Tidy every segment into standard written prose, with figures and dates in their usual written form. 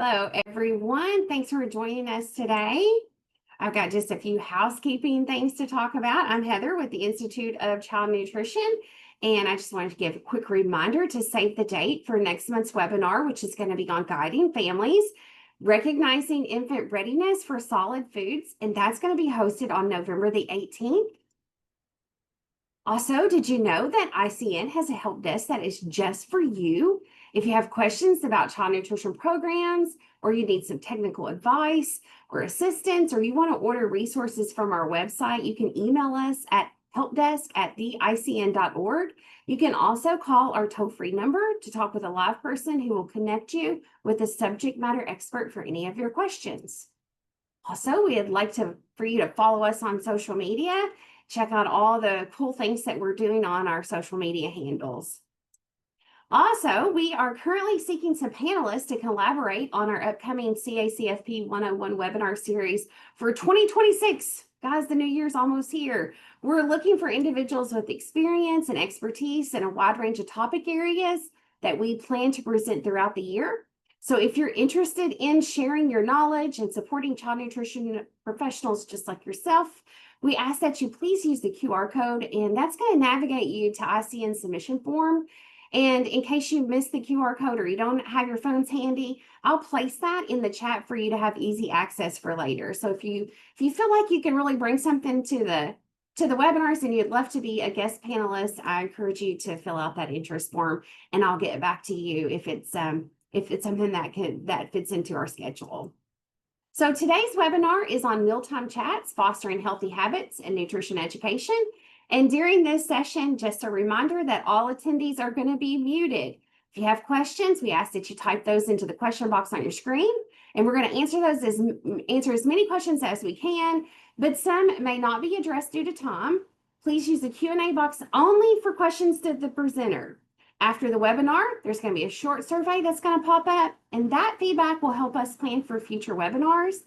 Hello, everyone. Thanks for joining us today. I've got just a few housekeeping things to talk about. I'm Heather with the Institute of Child Nutrition, and I just wanted to give a quick reminder to save the date for next month's webinar, which is going to be on guiding families, recognizing infant readiness for solid foods, and that's going to be hosted on November the 18th. Also, did you know that ICN has a help desk that is just for you? If you have questions about child nutrition programs, or you need some technical advice or assistance, or you want to order resources from our website, you can email us at helpdesk@theicn.org. You can also call our toll-free number to talk with a live person who will connect you with a subject matter expert for any of your questions. Also, we'd like for you to follow us on social media. Check out all the cool things that we're doing on our social media handles. Also, we are currently seeking some panelists to collaborate on our upcoming CACFP 101 webinar series for 2026. Guys, the new year's almost here. We're looking for individuals with experience and expertise in a wide range of topic areas that we plan to present throughout the year. So if you're interested in sharing your knowledge and supporting child nutrition professionals just like yourself, we ask that you please use the QR code, and that's going to navigate you to ICN submission form. And in case you missed the QR code or you don't have your phones handy, I'll place that in the chat for you to have easy access for later. So if you feel like you can really bring something to the webinars and you'd love to be a guest panelist, I encourage you to fill out that interest form, and I'll get back to you if it's something that fits into our schedule. So today's webinar is on mealtime chats, fostering healthy habits and nutrition education. And during this session, just a reminder that all attendees are going to be muted. If you have questions, we ask that you type those into the question box on your screen, and we're going to answer as many questions as we can, but some may not be addressed due to time. Please use the Q&A box only for questions to the presenter. After the webinar, there's going to be a short survey that's going to pop up, and that feedback will help us plan for future webinars.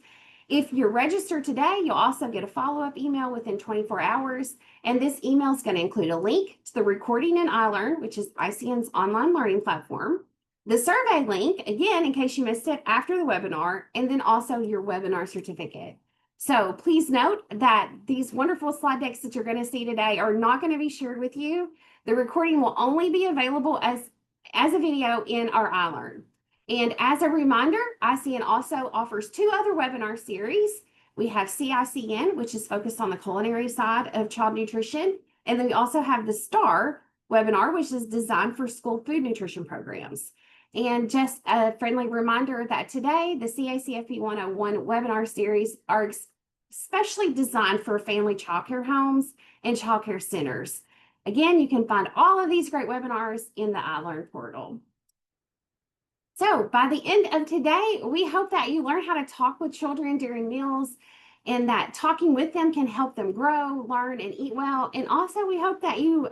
If you're registered today, you'll also get a follow-up email within 24 hours, and this email is going to include a link to the recording in iLearn, which is ICN's online learning platform, the survey link, again, in case you missed it after the webinar, and then also your webinar certificate. So please note that these wonderful slide decks that you're going to see today are not going to be shared with you. The recording will only be available as a video in our iLearn. And as a reminder, ICN also offers two other webinar series. We have CICN, which is focused on the culinary side of child nutrition. And then we also have the STAR webinar, which is designed for school food nutrition programs. And just a friendly reminder that today, the CACFP 101 webinar series are especially designed for family childcare homes and childcare centers. Again, you can find all of these great webinars in the iLearn portal. So by the end of today, we hope that you learn how to talk with children during meals, and that talking with them can help them grow, learn, and eat well. And also, we hope that you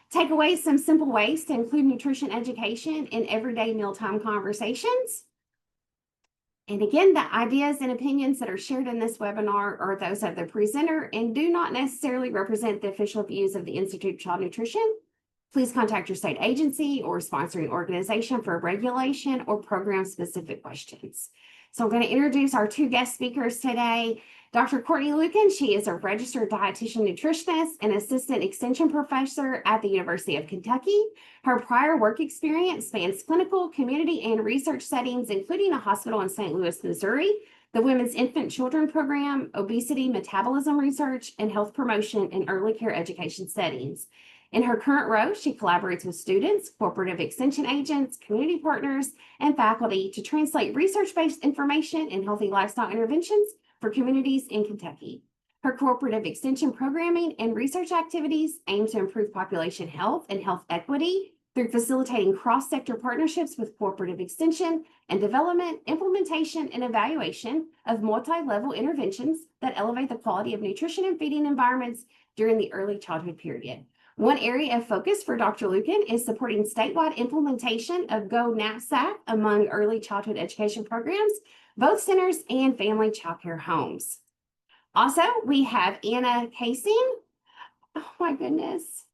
take away some simple ways to include nutrition education in everyday mealtime conversations. And again, the ideas and opinions that are shared in this webinar are those of the presenter and do not necessarily represent the official views of the Institute of Child Nutrition. Please contact your state agency or sponsoring organization for regulation or program-specific questions. So I'm going to introduce our two guest speakers today. Dr. Courtney Lucan, she is a registered dietitian nutritionist and assistant extension professor at the University of Kentucky. Her prior work experience spans clinical, community, and research settings, including a hospital in St. Louis, Missouri, the Women's Infant Children Program, obesity metabolism research, and health promotion in early care education settings. In her current role, she collaborates with students, cooperative extension agents, community partners, and faculty to translate research-based information and healthy lifestyle interventions for communities in Kentucky. Her cooperative extension programming and research activities aim to improve population health and health equity through facilitating cross-sector partnerships with cooperative extension and development, implementation, and evaluation of multi-level interventions that elevate the quality of nutrition and feeding environments during the early childhood period. One area of focus for Dr. Lucan is supporting statewide implementation of Go NAPSAC among early childhood education programs, both centers and family childcare homes. Also, we have Anna Casing. Oh my goodness.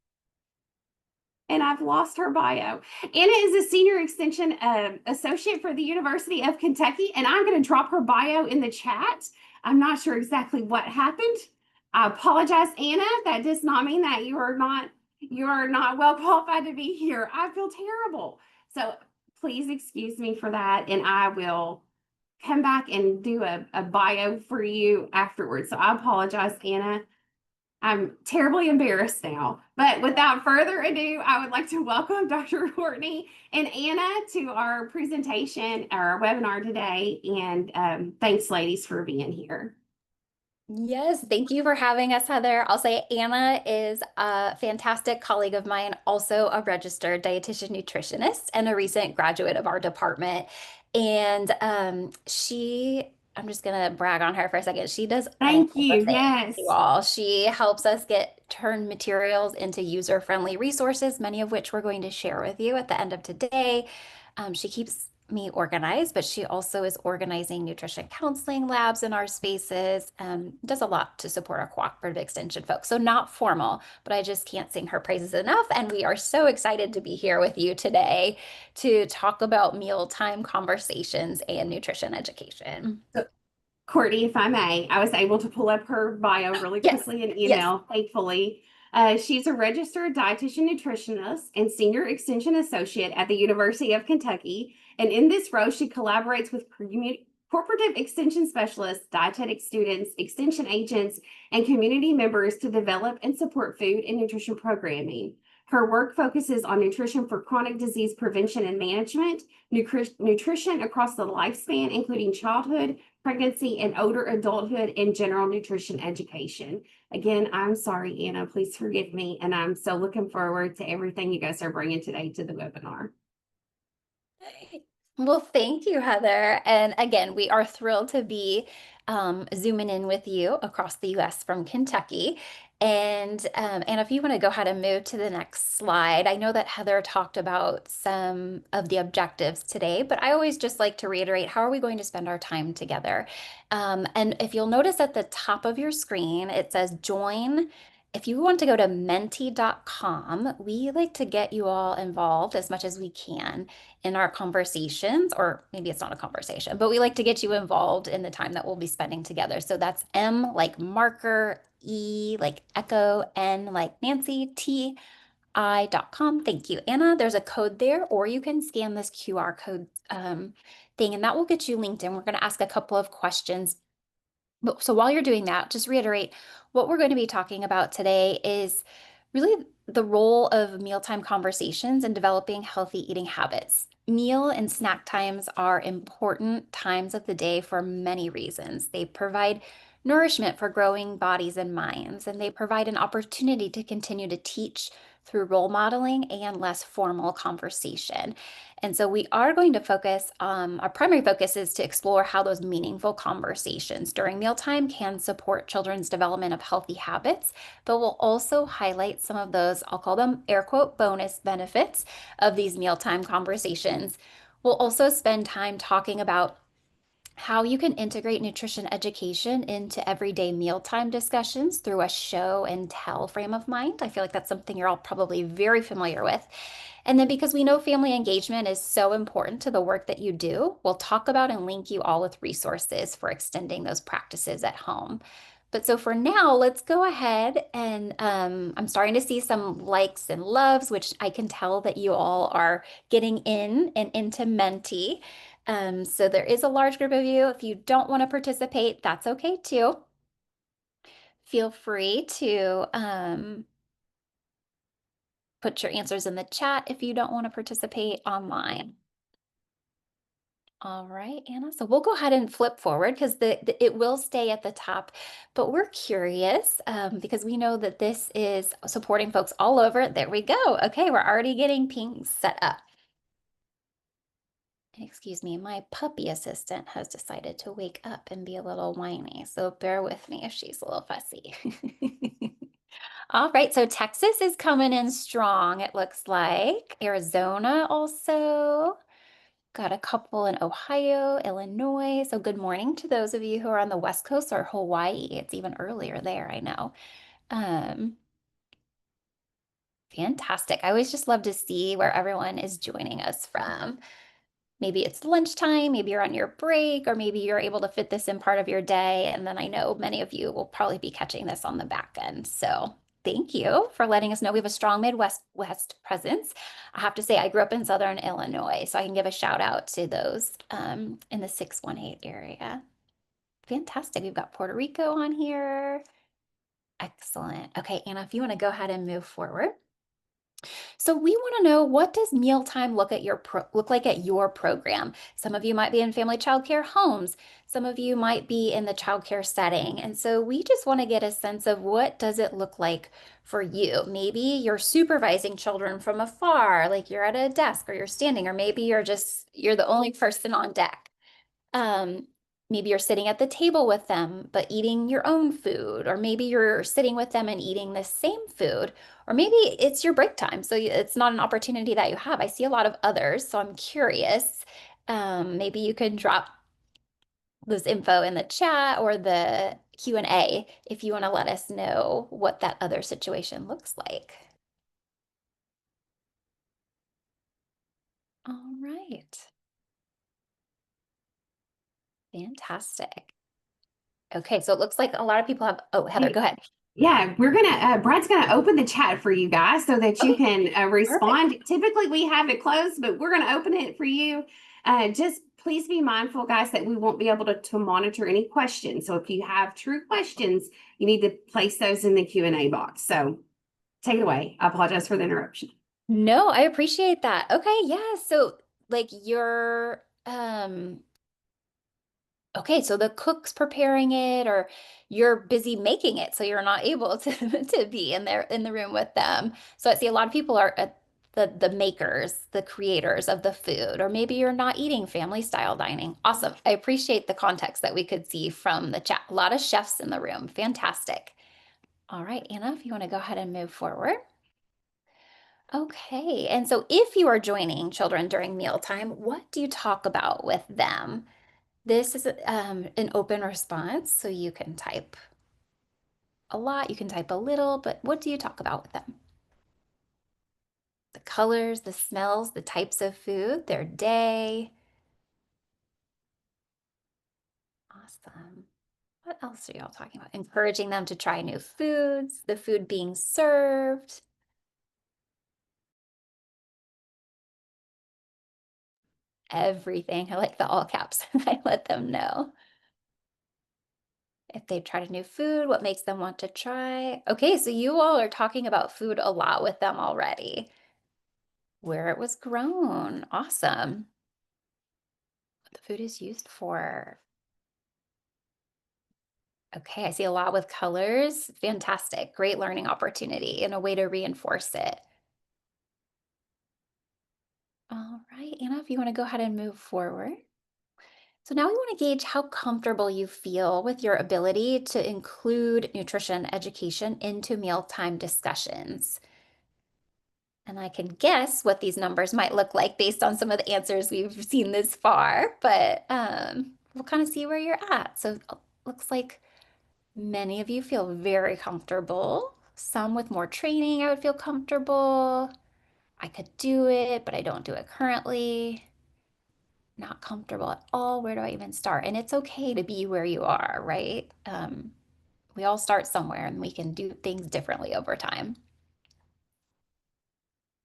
and I've lost her bio. Anna is a senior extension associate for the University of Kentucky, and I'm going to drop her bio in the chat. I'm not sure exactly what happened. I apologize, Anna. That does not mean that you are not well qualified to be here. I feel terrible. So please excuse me for that, and I will come back and do a bio for you afterwards. So I apologize, Anna. I'm terribly embarrassed now. But without further ado, I would like to welcome Dr. Courtney and Anna to our presentation, our webinar today. And thanks, ladies, for being here. Yes, thank you for having us, Heather. I'll say Anna is a fantastic colleague of mine, also a registered dietitian nutritionist and a recent graduate of our department. And I'm just gonna brag on her for a second. She does all Thank the you. things, you Yes. all. She helps us turn materials into user-friendly resources, many of which we're going to share with you at the end of today. She keeps me organized, but she also is organizing nutrition counseling labs in our spaces, does a lot to support our cooperative extension folks. So not formal, but I just can't sing her praises enough. And we are so excited to be here with you today to talk about mealtime conversations and nutrition education. So, Courtney, if I may, I was able to pull up her bio really Yes, quickly in yes. email, thankfully. She's a registered dietitian nutritionist and senior extension associate at the University of Kentucky. And in this role, she collaborates with corporative extension specialists, dietetic students, extension agents, and community members to develop and support food and nutrition programming. Her work focuses on nutrition for chronic disease prevention and management, nutrition across the lifespan, including childhood, pregnancy, and older adulthood, and general nutrition education. Again, I'm sorry, Anna. Please forgive me. And I'm so looking forward to everything you guys are bringing today to the webinar. Well, thank you, Heather. And again, we are thrilled to be zooming in with you across the US from Kentucky. And if you want to go ahead and move to the next slide, I know that Heather talked about some of the objectives today, but I always just like to reiterate, how are we going to spend our time together? And if you'll notice at the top of your screen, it says join. If you want to go to menti.com, we like to get you all involved as much as we can in our conversations, or maybe it's not a conversation, but we like to get you involved in the time that we'll be spending together. So that's M like marker, E like echo, N like Nancy, TI.com. Thank you, Anna. There's a code there, or you can scan this QR code thing, and that will get you linked in. We're going to ask a couple of questions. So while you're doing that, just reiterate what we're going to be talking about today is really the role of mealtime conversations in developing healthy eating habits. Meal and snack times are important times of the day for many reasons. They provide nourishment for growing bodies and minds, and they provide an opportunity to continue to teach through role modeling and less formal conversation. And so we are going to focus, our primary focus is to explore how those meaningful conversations during mealtime can support children's development of healthy habits, but we'll also highlight some of those, I'll call them air quote bonus benefits of these mealtime conversations. We'll also spend time talking about how you can integrate nutrition education into everyday mealtime discussions through a show and tell frame of mind. I feel like that's something you're all probably very familiar with. And then because we know family engagement is so important to the work that you do, we'll talk about and link you all with resources for extending those practices at home. But so for now, let's go ahead and I'm starting to see some likes and loves, which I can tell that you all are getting in and into Menti. So there is a large group of you. If you don't want to participate, that's okay too. Feel free to put your answers in the chat if you don't want to participate online. All right, Anna. So we'll go ahead and flip forward because it will stay at the top, but we're curious because we know that this is supporting folks all over. There we go. Okay, we're already getting pings set up. Excuse me, my puppy assistant has decided to wake up and be a little whiny, so bear with me if she's a little fussy. All right, so Texas is coming in strong, it looks like. Arizona also. Got a couple in Ohio, Illinois. So good morning to those of you who are on the West Coast or Hawaii. It's even earlier there, I know. Um, Fantastic. I always just love to see where everyone is joining us from. Maybe it's lunchtime, maybe you're on your break, or maybe you're able to fit this in part of your day. And then I know many of you will probably be catching this on the back end. So thank you for letting us know. We have a strong West presence. I have to say, I grew up in Southern Illinois, so I can give a shout out to those in the 618 area. Fantastic. We've got Puerto Rico on here. Excellent. Okay, Anna, if you want to go ahead and move forward. So we want to know, what does mealtime look like at your program? Some of you might be in family childcare homes. Some of you might be in the childcare setting. And so we just want to get a sense of, what does it look like for you? Maybe you're supervising children from afar, like you're at a desk or you're standing, or maybe you're the only person on deck. Um, Maybe you're sitting at the table with them, but eating your own food, or maybe you're sitting with them and eating the same food, or maybe it's your break time, so it's not an opportunity that you have. I see a lot of others, so I'm curious. Maybe you can drop this info in the chat or the Q&A if you want to let us know what that other situation looks like. All right. Fantastic. Okay, so it looks like a lot of people have, oh, Heather, go Hey, ahead. yeah, Brad's gonna open the chat for you guys so that you Okay, can perfect. respond. Typically we have it closed, but we're gonna open it for you. Just please be mindful, guys, that we won't be able to monitor any questions. So if you have true questions, you need to place those in the Q&A box. So take it away. I apologize for the interruption. No, I appreciate that. Okay, yeah. So like okay, so the cook's preparing it, or you're busy making it, so you're not able to to be in there in the room with them. So I see a lot of people are the makers, the creators of the food, or maybe you're not eating family style dining. Awesome. I appreciate the context that we could see from the chat. A lot of chefs in the room. Fantastic. All right, Anna, if you want to go ahead and move forward. Okay, and so if you are joining children during mealtime, what do you talk about with them? This is an open response, so you can type a lot, you can type a little, but what do you talk about with them? The colors, the smells, the types of food, their day. Awesome. What else are y'all talking about? Encouraging them to try new foods, the food being served, everything. I like the all caps. I let them know. If they've tried a new food, what makes them want to try? Okay, so you all are talking about food a lot with them already. Where it was grown. Awesome. What the food is used for. Okay, I see a lot with colors. Fantastic. Great learning opportunity and a way to reinforce it. All right, Anna, if you want to go ahead and move forward. So now we want to gauge how comfortable you feel with your ability to include nutrition education into mealtime discussions. And I can guess what these numbers might look like based on some of the answers we've seen this far, but we'll kind of see where you're at. So looks like many of you feel very comfortable. Some with more training, I would feel comfortable. I could do it, but I don't do it currently. Not comfortable at all. Where do I even start? And it's okay to be where you are, right? We all start somewhere and we can do things differently over time.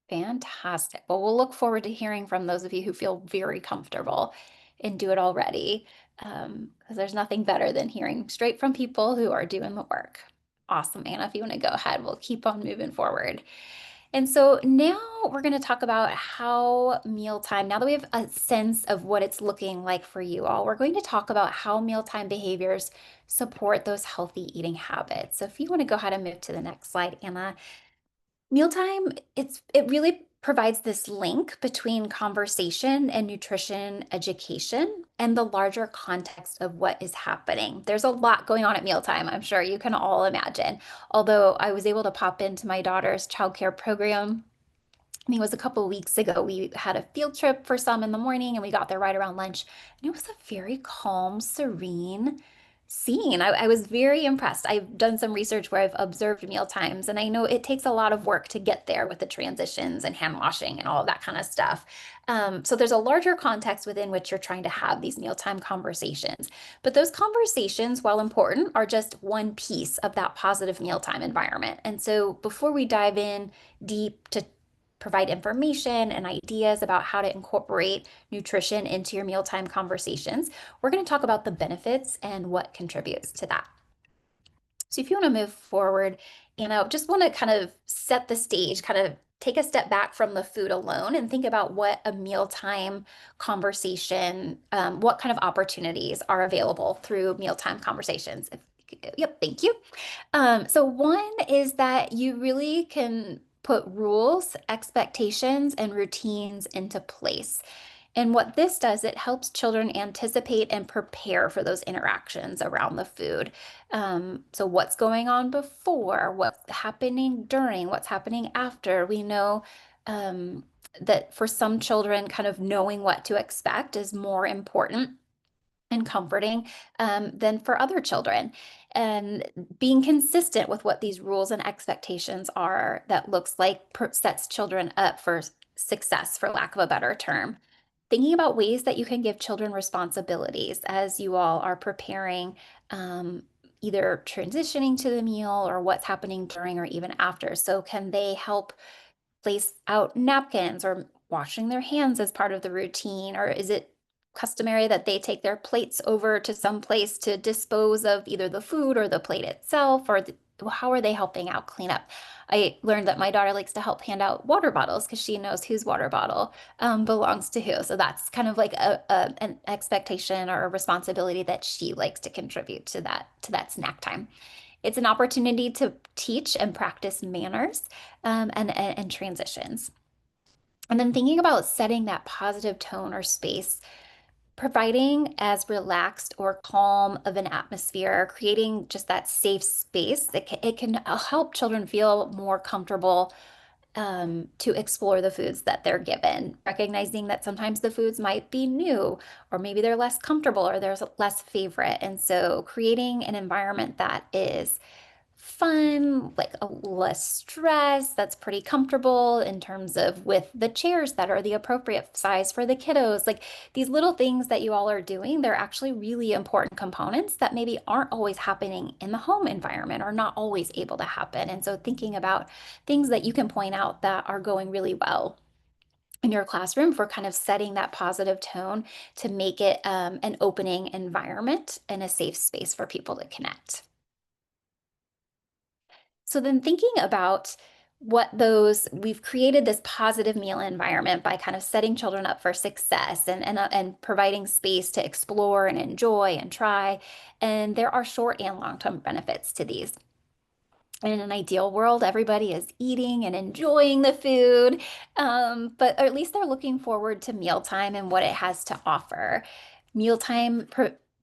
Fantastic. Well, we'll look forward to hearing from those of you who feel very comfortable and do it already, because there's nothing better than hearing straight from people who are doing the work. Awesome, Anna. If you want to go ahead, we'll keep on moving forward. And so now we're going to talk about how mealtime, now that we have a sense of what it's looking like for you all, we're going to talk about how mealtime behaviors support those healthy eating habits. So if you want to go ahead and move to the next slide, Anna. Mealtime, it really provides this link between conversation and nutrition education and the larger context of what is happening. There's a lot going on at mealtime, I'm sure you can all imagine. Although I was able to pop into my daughter's childcare program, I think it was a couple of weeks ago. We had a field trip for some in the morning and we got there right around lunch. And it was a very calm, serene, seen. I was very impressed. I've done some research where I've observed meal times, and I know it takes a lot of work to get there with the transitions and hand washing and all of that kind of stuff. So there's a larger context within which you're trying to have these mealtime conversations. But those conversations, while important, are just one piece of that positive mealtime environment. And so before we dive in deep to provide information and ideas about how to incorporate nutrition into your mealtime conversations, we're going to talk about the benefits and what contributes to that. So if you want to move forward, just want to kind of set the stage, kind of take a step back from the food alone and think about what a mealtime conversation, what kind of opportunities are available through mealtime conversations. Yep, thank you. So one is that you really can put rules, expectations, and routines into place. And what this does, it helps children anticipate and prepare for those interactions around the food. So what's going on before, what's happening during, what's happening after. We know that for some children, kind of knowing what to expect is more important and comforting than for other children. And being consistent with what these rules and expectations are, that looks like sets children up for success, for lack of a better term. Thinking about ways that you can give children responsibilities as you all are preparing, either transitioning to the meal or what's happening during or even after. So can they help place out napkins or washing their hands as part of the routine? Or is it customary that they take their plates over to some place to dispose of either the food or the plate itself? Or how are they helping out clean up? I learned that my daughter likes to help hand out water bottles because she knows whose water bottle belongs to who. So that's kind of like an expectation or a responsibility that she likes to contribute to that snack time. It's an opportunity to teach and practice manners and transitions. And then thinking about setting that positive tone or space, providing as relaxed or calm of an atmosphere, creating just that safe space, it can help children feel more comfortable to explore the foods that they're given, recognizing that sometimes the foods might be new, or maybe they're less comfortable, or there's less favorite. And so creating an environment that is fun, like a less stress, that's pretty comfortable in terms of with the chairs that are the appropriate size for the kiddos. Like these little things that you all are doing, they're actually really important components that maybe aren't always happening in the home environment or not always able to happen. And so thinking about things that you can point out that are going really well in your classroom for kind of setting that positive tone to make it an opening environment and a safe space for people to connect. So then thinking about we've created this positive meal environment by kind of setting children up for success and providing space to explore and enjoy and try. And there are short and long-term benefits to these. In an ideal world, everybody is eating and enjoying the food, but or at least they're looking forward to mealtime and what it has to offer. Mealtime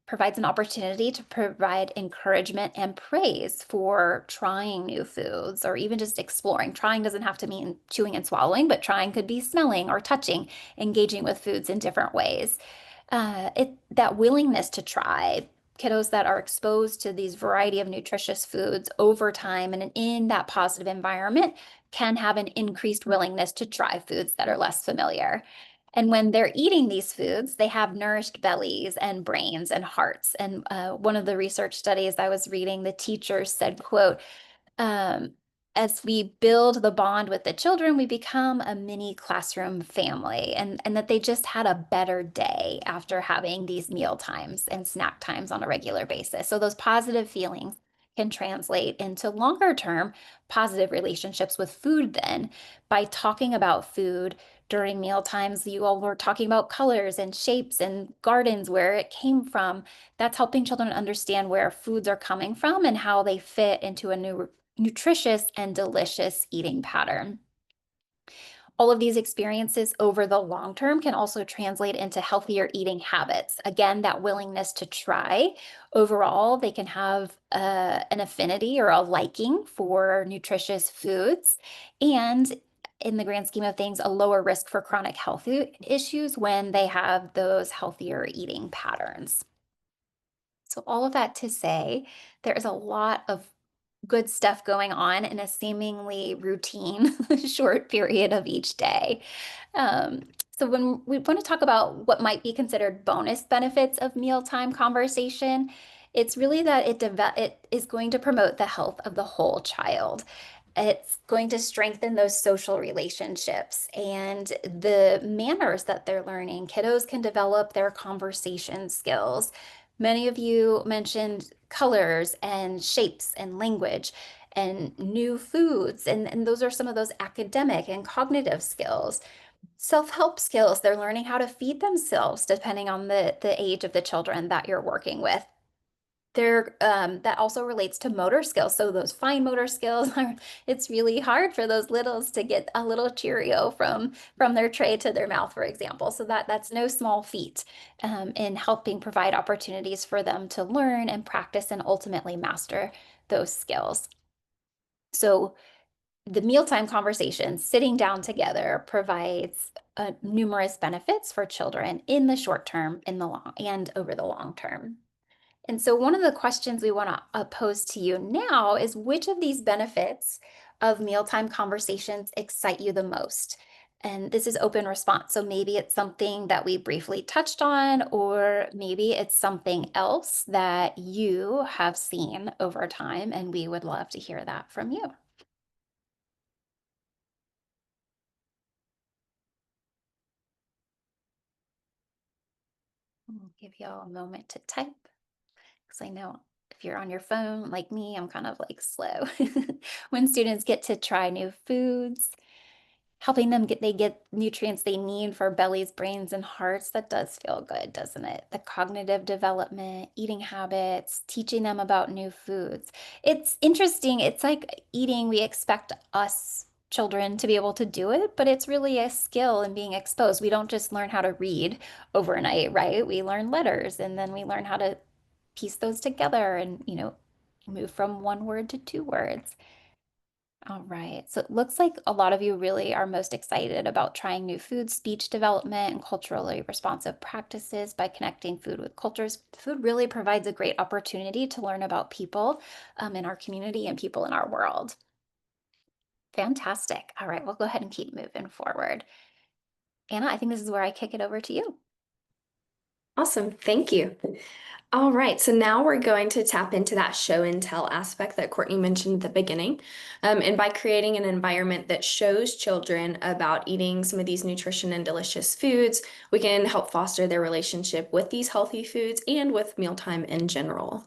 provides an opportunity to provide encouragement and praise for trying new foods or even just exploring. Trying doesn't have to mean chewing and swallowing, but trying could be smelling or touching, engaging with foods in different ways. That willingness to try, kiddos that are exposed to these variety of nutritious foods over time and in that positive environment can have an increased willingness to try foods that are less familiar. And when they're eating these foods, they have nourished bellies and brains and hearts. And one of the research studies I was reading, the teachers said, quote, um, as we build the bond with the children, we become a mini classroom family, and that they just had a better day after having these meal times and snack times on a regular basis. So those positive feelings can translate into longer term positive relationships with food then by talking about food during meal times. You all were talking about colors and shapes and gardens, where it came from. That's helping children understand where foods are coming from and how they fit into a new nutritious and delicious eating pattern. All of these experiences over the long term can also translate into healthier eating habits. Again, that willingness to try. Overall, they can have an affinity or a liking for nutritious foods, and in the grand scheme of things, a lower risk for chronic health issues when they have those healthier eating patterns. So all of that to say, there is a lot of good stuff going on in a seemingly routine short period of each day. Um, so when we want to talk about what might be considered bonus benefits of mealtime conversation, it's really that it is going to promote the health of the whole child. It's going to strengthen those social relationships and the manners that they're learning. Kiddos can develop their conversation skills. Many of you mentioned colors and shapes and language and new foods, and those are some of those academic and cognitive skills. Self-help skills, they're learning how to feed themselves depending on the age of the children that you're working with. That also relates to motor skills. So those fine motor skills are, it's really hard for those littles to get a little Cheerio from their tray to their mouth, for example. So that's no small feat in helping provide opportunities for them to learn and practice and ultimately master those skills. So the mealtime conversation, sitting down together, provides numerous benefits for children in the short term, in the long, and over the long term. And so one of the questions we want to pose to you now is which of these benefits of mealtime conversations excite you the most? And this is open response. So maybe it's something that we briefly touched on, or maybe it's something else that you have seen over time, and we would love to hear that from you. I'll give you all a moment to type because I know if you're on your phone like me, I'm kind of like slow. When students get to try new foods, helping them get nutrients they need for bellies, brains, and hearts, that does feel good, doesn't it? The cognitive development, eating habits, teaching them about new foods. It's interesting. It's like eating, we expect us children to be able to do it, but it's really a skill in being exposed. We don't just learn how to read overnight, right? We learn letters and then we learn how to piece those together and, move from one word to two words. All right. So it looks like a lot of you really are most excited about trying new food, speech development, and culturally responsive practices by connecting food with cultures. Food really provides a great opportunity to learn about people in our community and people in our world. Fantastic. All right, we'll go ahead and keep moving forward. Anna, I think this is where I kick it over to you. Awesome. Thank you. All right, so now we're going to tap into that show and tell aspect that Courtney mentioned at the beginning. And by creating an environment that shows children about eating some of these nutrition and delicious foods, we can help foster their relationship with these healthy foods and with mealtime in general.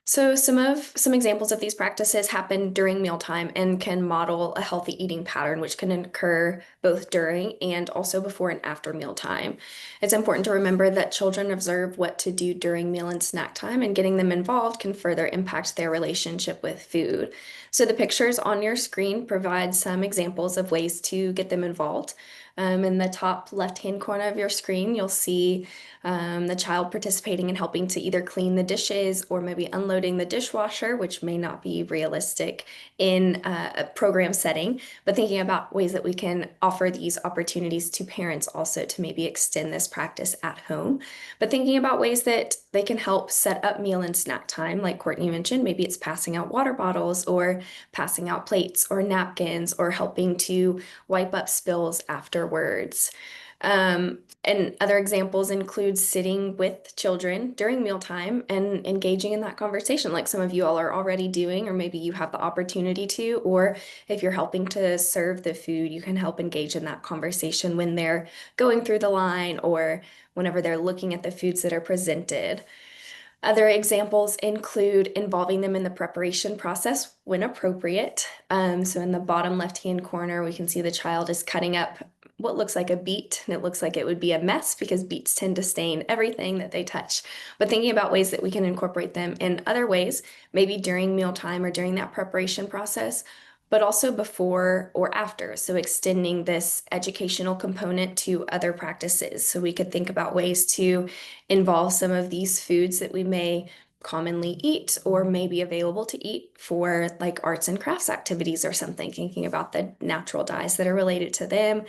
So some examples of these practices happen during mealtime and can model a healthy eating pattern, which can occur both during and also before and after mealtime. It's important to remember that children observe what to do during meal and snack time, and getting them involved can further impact their relationship with food. So the pictures on your screen provide some examples of ways to get them involved. In the top left-hand corner of your screen, you'll see the child participating in helping to either clean the dishes or maybe unloading the dishwasher, which may not be realistic in a program setting, but thinking about ways that we can offer these opportunities to parents also to maybe extend this practice at home. But thinking about ways that they can help set up meal and snack time, like Courtney mentioned, maybe it's passing out water bottles or passing out plates or napkins or helping to wipe up spills afterwards. And other examples include sitting with children during mealtime and engaging in that conversation, like some of you all are already doing, or maybe you have the opportunity to, or if you're helping to serve the food, you can help engage in that conversation when they're going through the line or whenever they're looking at the foods that are presented. Other examples include involving them in the preparation process when appropriate. So in the bottom left-hand corner, we can see the child is cutting up what looks like a beet, and it looks like it would be a mess because beets tend to stain everything that they touch. But thinking about ways that we can incorporate them in other ways, maybe during mealtime or during that preparation process, but also before or after. So extending this educational component to other practices. So we could think about ways to involve some of these foods that we may commonly eat or may be available to eat for like arts and crafts activities or something, thinking about the natural dyes that are related to them,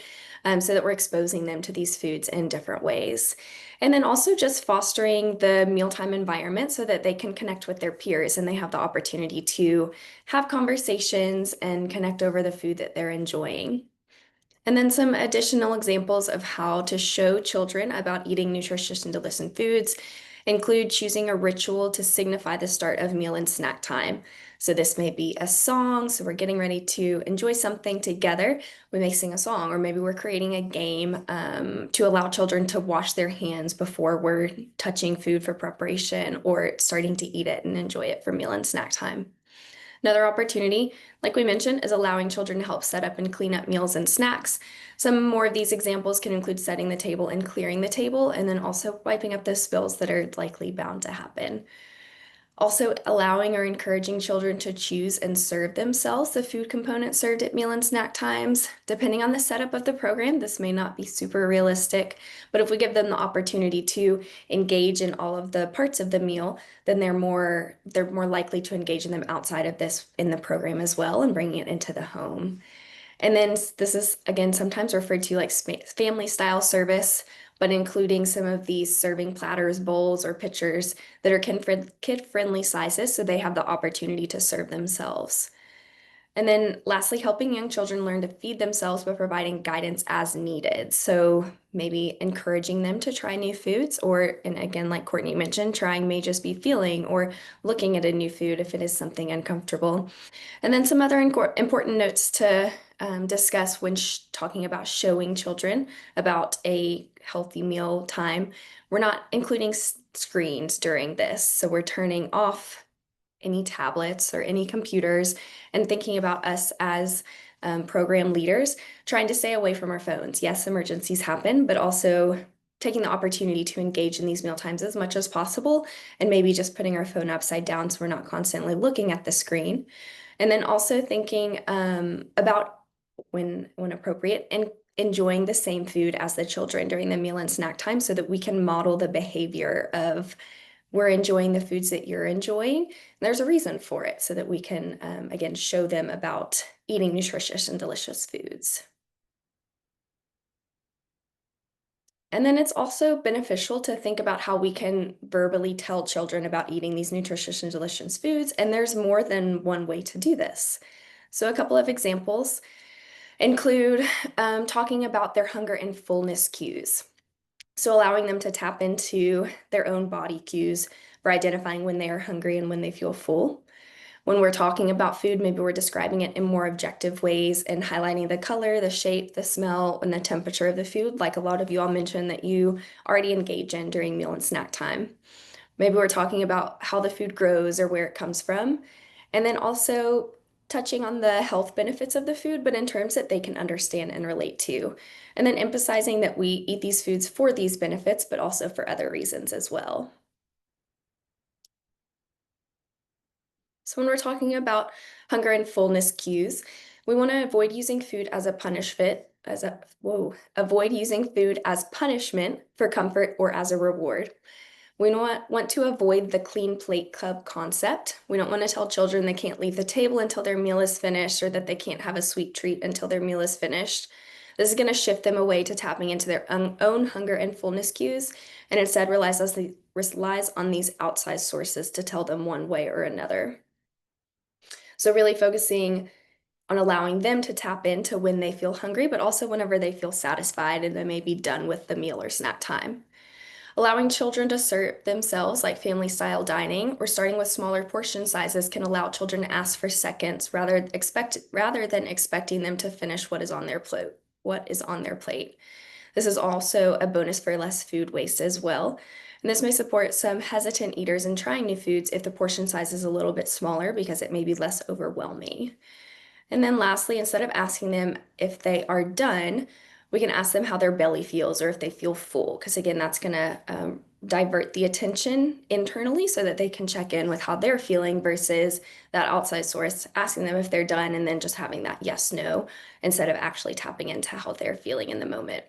so that we're exposing them to these foods in different ways. And then also just fostering the mealtime environment so that they can connect with their peers and they have the opportunity to have conversations and connect over the food that they're enjoying. And then some additional examples of how to show children about eating nutritious and delicious foods include choosing a ritual to signify the start of meal and snack time. So this may be a song, so we're getting ready to enjoy something together. We may sing a song, or maybe we're creating a game to allow children to wash their hands before we're touching food for preparation or starting to eat it and enjoy it for meal and snack time. Another opportunity, like we mentioned, is allowing children to help set up and clean up meals and snacks. Some more of these examples can include setting the table and clearing the table, and then also wiping up those spills that are likely bound to happen. Also, allowing or encouraging children to choose and serve themselves the food components served at meal and snack times. Depending on the setup of the program, this may not be super realistic, but if we give them the opportunity to engage in all of the parts of the meal, then they're more likely to engage in them outside of this in the program as well and bringing it into the home. And then this is again sometimes referred to like family style service, but including some of these serving platters, bowls, or pitchers that are kid-friendly sizes so they have the opportunity to serve themselves. And then lastly, helping young children learn to feed themselves by providing guidance as needed. So maybe encouraging them to try new foods, or, and again, like Courtney mentioned, trying may just be feeling or looking at a new food if it is something uncomfortable. And then some other important notes to discuss when talking about showing children about a healthy meal time. We're not including screens during this, so we're turning off any tablets or any computers and thinking about us as program leaders, trying to stay away from our phones. Yes, emergencies happen, but also taking the opportunity to engage in these meal times as much as possible, and maybe just putting our phone upside down so we're not constantly looking at the screen. And then also thinking about when appropriate and enjoying the same food as the children during the meal and snack time so that we can model the behavior of we're enjoying the foods that you're enjoying. There's a reason for it so that we can, again, show them about eating nutritious and delicious foods. And then it's also beneficial to think about how we can verbally tell children about eating these nutritious and delicious foods. And there's more than one way to do this. So a couple of examples include talking about their hunger and fullness cues. So allowing them to tap into their own body cues for identifying when they are hungry and when they feel full. When we're talking about food, maybe we're describing it in more objective ways and highlighting the color, the shape, the smell, and the temperature of the food, like a lot of you all mentioned that you already engage in during meal and snack time. Maybe we're talking about how the food grows or where it comes from. And then also touching on the health benefits of the food, but in terms that they can understand and relate to. And then emphasizing that we eat these foods for these benefits, but also for other reasons as well. So when we're talking about hunger and fullness cues, we want to avoid using food as a avoid using food as punishment for comfort or as a reward. We want to avoid the clean plate club concept. We don't want to tell children they can't leave the table until their meal is finished or that they can't have a sweet treat until their meal is finished. This is going to shift them away to tapping into their own hunger and fullness cues, and instead relies on these outside sources to tell them one way or another. So really focusing on allowing them to tap into when they feel hungry, but also whenever they feel satisfied and they may be done with the meal or snack time. Allowing children to serve themselves like family style dining or starting with smaller portion sizes can allow children to ask for seconds rather than expecting them to finish what is on their plate. This is also a bonus for less food waste as well. And this may support some hesitant eaters in trying new foods if the portion size is a little bit smaller because it may be less overwhelming. And then lastly, instead of asking them if they are done, we can ask them how their belly feels or if they feel full, because again, that's going to divert the attention internally so that they can check in with how they're feeling versus that outside source asking them if they're done and then just having that yes, no, instead of actually tapping into how they're feeling in the moment.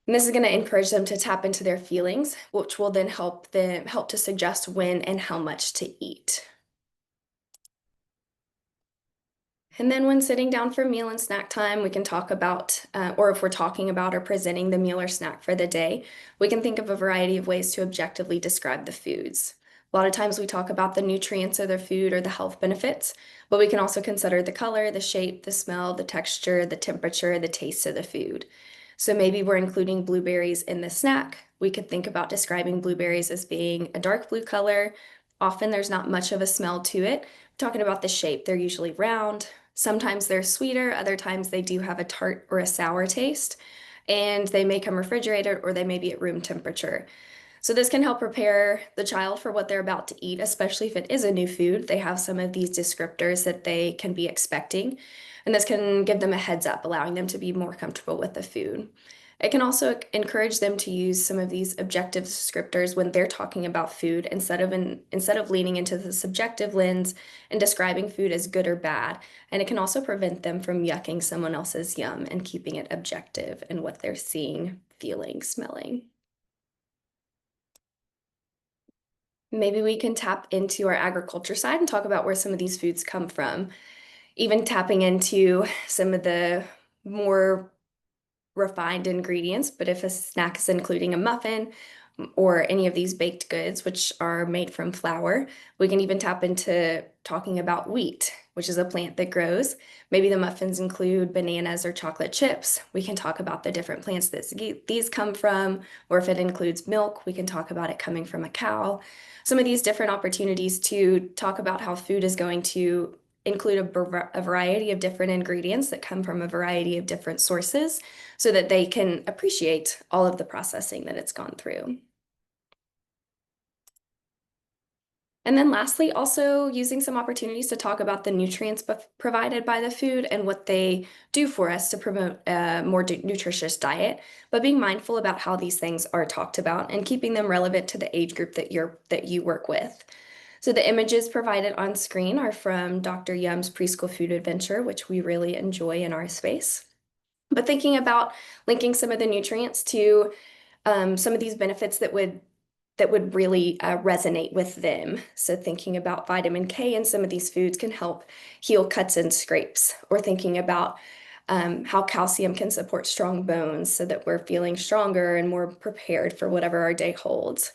And this is going to encourage them to tap into their feelings, which will then help to suggest when and how much to eat. And then when sitting down for meal and snack time, we can talk about, or if we're talking about or presenting the meal or snack for the day, we can think of a variety of ways to objectively describe the foods. A lot of times we talk about the nutrients of the food or the health benefits, but we can also consider the color, the shape, the smell, the texture, the temperature, the taste of the food. So maybe we're including blueberries in the snack. We could think about describing blueberries as being a dark blue color. Often there's not much of a smell to it. Talking about the shape, they're usually round. Sometimes they're sweeter, other times they do have a tart or a sour taste, and they may come refrigerated or they may be at room temperature. So this can help prepare the child for what they're about to eat, especially if it is a new food. They have some of these descriptors that they can be expecting, and this can give them a heads up, allowing them to be more comfortable with the food. It can also encourage them to use some of these objective descriptors when they're talking about food instead of leaning into the subjective lens and describing food as good or bad. And it can also prevent them from yucking someone else's yum and keeping it objective in what they're seeing, feeling, smelling. Maybe we can tap into our agriculture side and talk about where some of these foods come from. Even tapping into some of the more refined ingredients, but if a snack is including a muffin or any of these baked goods, which are made from flour, we can even tap into talking about wheat, which is a plant that grows. Maybe the muffins include bananas or chocolate chips. We can talk about the different plants that these come from, or if it includes milk, we can talk about it coming from a cow. Some of these different opportunities to talk about how food is going to include a variety of different ingredients that come from a variety of different sources so that they can appreciate all of the processing that it's gone through. And then lastly, also using some opportunities to talk about the nutrients provided by the food and what they do for us to promote a more nutritious diet, but being mindful about how these things are talked about and keeping them relevant to the age group that you work with. So the images provided on screen are from Dr. Yum's Preschool Food Adventure, which we really enjoy in our space. But thinking about linking some of the nutrients to some of these benefits that would really resonate with them. So thinking about vitamin K in some of these foods can help heal cuts and scrapes, or thinking about how calcium can support strong bones so that we're feeling stronger and more prepared for whatever our day holds.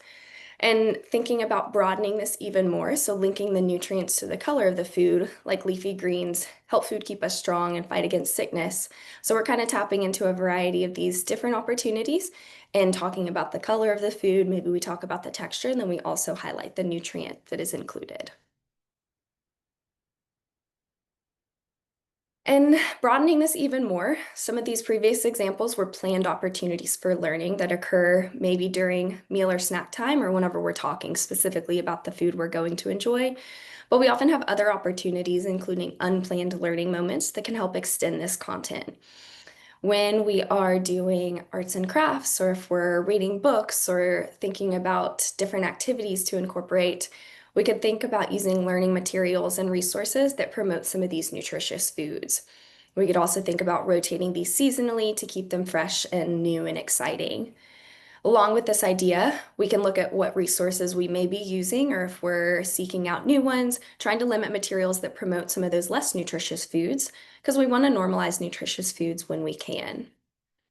And thinking about broadening this even more, so linking the nutrients to the color of the food, like leafy greens, help food keep us strong and fight against sickness. So we're kind of tapping into a variety of these different opportunities and talking about the color of the food. Maybe we talk about the texture, and then we also highlight the nutrient that is included. And broadening this even more, some of these previous examples were planned opportunities for learning that occur maybe during meal or snack time or whenever we're talking specifically about the food we're going to enjoy. But we often have other opportunities, including unplanned learning moments, that can help extend this content. When we are doing arts and crafts, or if we're reading books or thinking about different activities to incorporate, we could think about using learning materials and resources that promote some of these nutritious foods. We could also think about rotating these seasonally to keep them fresh and new and exciting. Along with this idea, we can look at what resources we may be using, or if we're seeking out new ones, trying to limit materials that promote some of those less nutritious foods, because we want to normalize nutritious foods when we can.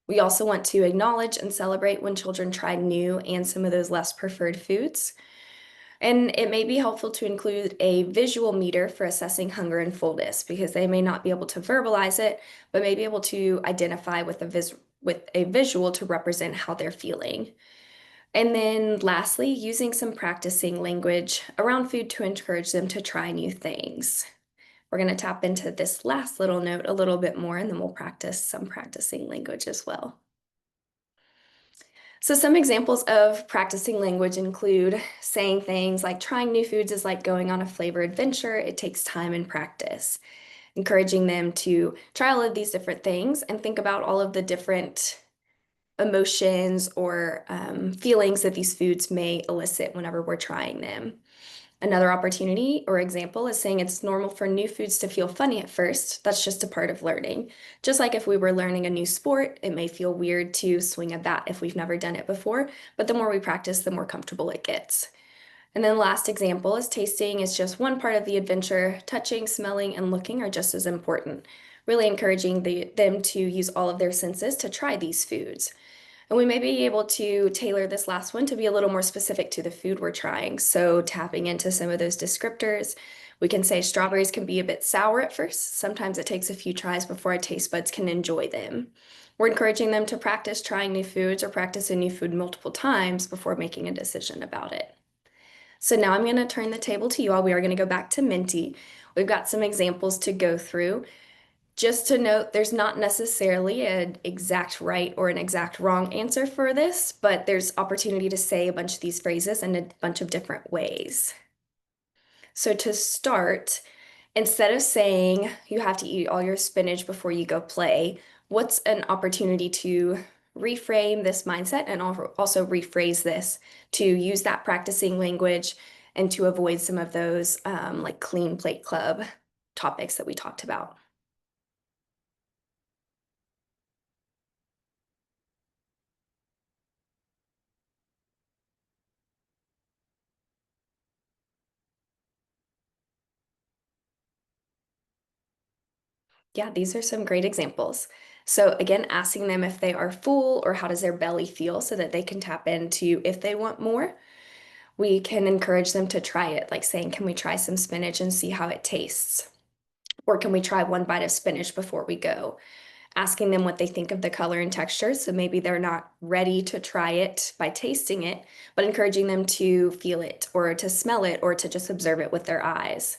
We also want to acknowledge and celebrate when children try new and some of those less preferred foods. And it may be helpful to include a visual meter for assessing hunger and fullness, because they may not be able to verbalize it, but may be able to identify with a visual to represent how they're feeling. And then lastly, using some practicing language around food to encourage them to try new things. We're going to tap into this last little note a little bit more, and then we'll practice some practicing language as well. So some examples of practicing language include saying things like trying new foods is like going on a flavor adventure. It takes time and practice. Encouraging them to try all of these different things and think about all of the different emotions or feelings that these foods may elicit whenever we're trying them. Another opportunity or example is saying it's normal for new foods to feel funny at first. That's just a part of learning. Just like if we were learning a new sport, it may feel weird to swing a bat if we've never done it before, but the more we practice, the more comfortable it gets. And then last example is tasting is just one part of the adventure. Touching, smelling, and looking are just as important. Really encouraging them to use all of their senses to try these foods. And we may be able to tailor this last one to be a little more specific to the food we're trying. So tapping into some of those descriptors, we can say strawberries can be a bit sour at first. Sometimes it takes a few tries before our taste buds can enjoy them. We're encouraging them to practice trying new foods or practice a new food multiple times before making a decision about it. So now I'm going to turn the table to you all. We are going to go back to Minty. We've got some examples to go through. Just to note, there's not necessarily an exact right or an exact wrong answer for this, but there's opportunity to say a bunch of these phrases in a bunch of different ways. So to start, instead of saying you have to eat all your spinach before you go play, what's an opportunity to reframe this mindset and also rephrase this to use that practicing language and to avoid some of those like clean plate club topics that we talked about? Yeah, these are some great examples. So again, asking them if they are full or how does their belly feel so that they can tap into if they want more. We can encourage them to try it, like saying, can we try some spinach and see how it tastes? Or can we try one bite of spinach before we go? Asking them what they think of the color and texture. So maybe they're not ready to try it by tasting it, but encouraging them to feel it or to smell it or to just observe it with their eyes.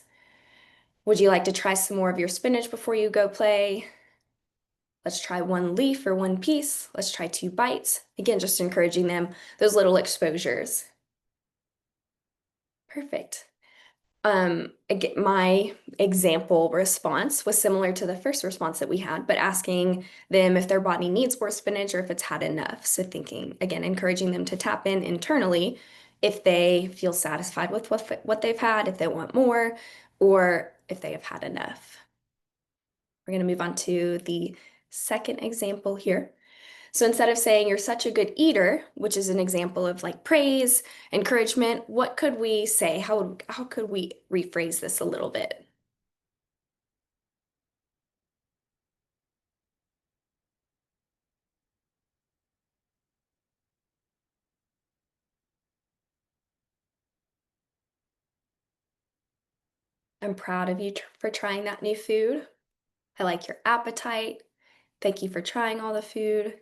Would you like to try some more of your spinach before you go play? Let's try one leaf or one piece. Let's try 2 bites. Again, just encouraging them those little exposures. Perfect. Again, my example response was similar to the first response that we had, but asking them if their body needs more spinach or if it's had enough. So thinking, again, encouraging them to tap in internally if they feel satisfied with what they've had, if they want more, or if they have had enough. We're going to move on to the second example here. So instead of saying you're such a good eater, which is an example of like praise, encouragement, what could we say? How could we rephrase this a little bit? I'm proud of you for trying that new food. I like your appetite. Thank you for trying all the food.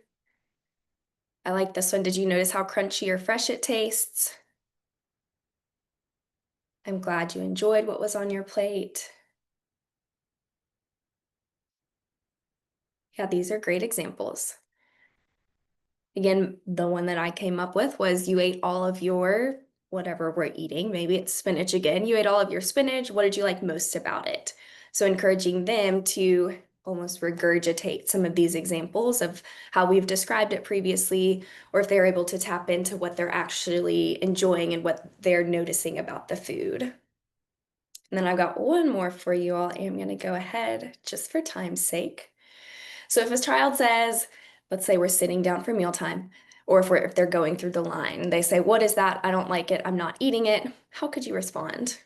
I like this one. Did you notice how crunchy or fresh it tastes? I'm glad you enjoyed what was on your plate. Yeah, these are great examples. Again, the one that I came up with was you ate all of your whatever we're eating. Maybe it's spinach again. You ate all of your spinach. What did you like most about it? So encouraging them to almost regurgitate some of these examples of how we've described it previously, or if they're able to tap into what they're actually enjoying and what they're noticing about the food. And then I've got one more for you all. I'm going to go ahead just for time's sake. So if a child says, let's say we're sitting down for mealtime, or if they're going through the line, they say, what is that? I don't like it. I'm not eating it. How could you respond?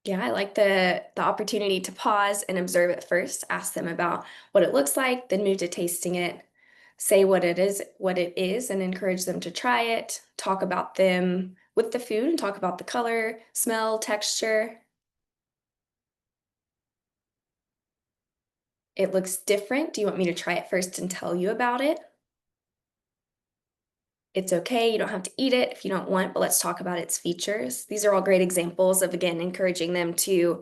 Yeah, I like the opportunity to pause and observe it first, ask them about what it looks like, then move to tasting it, say what it is, and encourage them to try it, talk about them with the food and talk about the color, smell, texture. It looks different. Do you want me to try it first and tell you about it? It's okay, you don't have to eat it if you don't want, but let's talk about its features. These are all great examples of, again, encouraging them to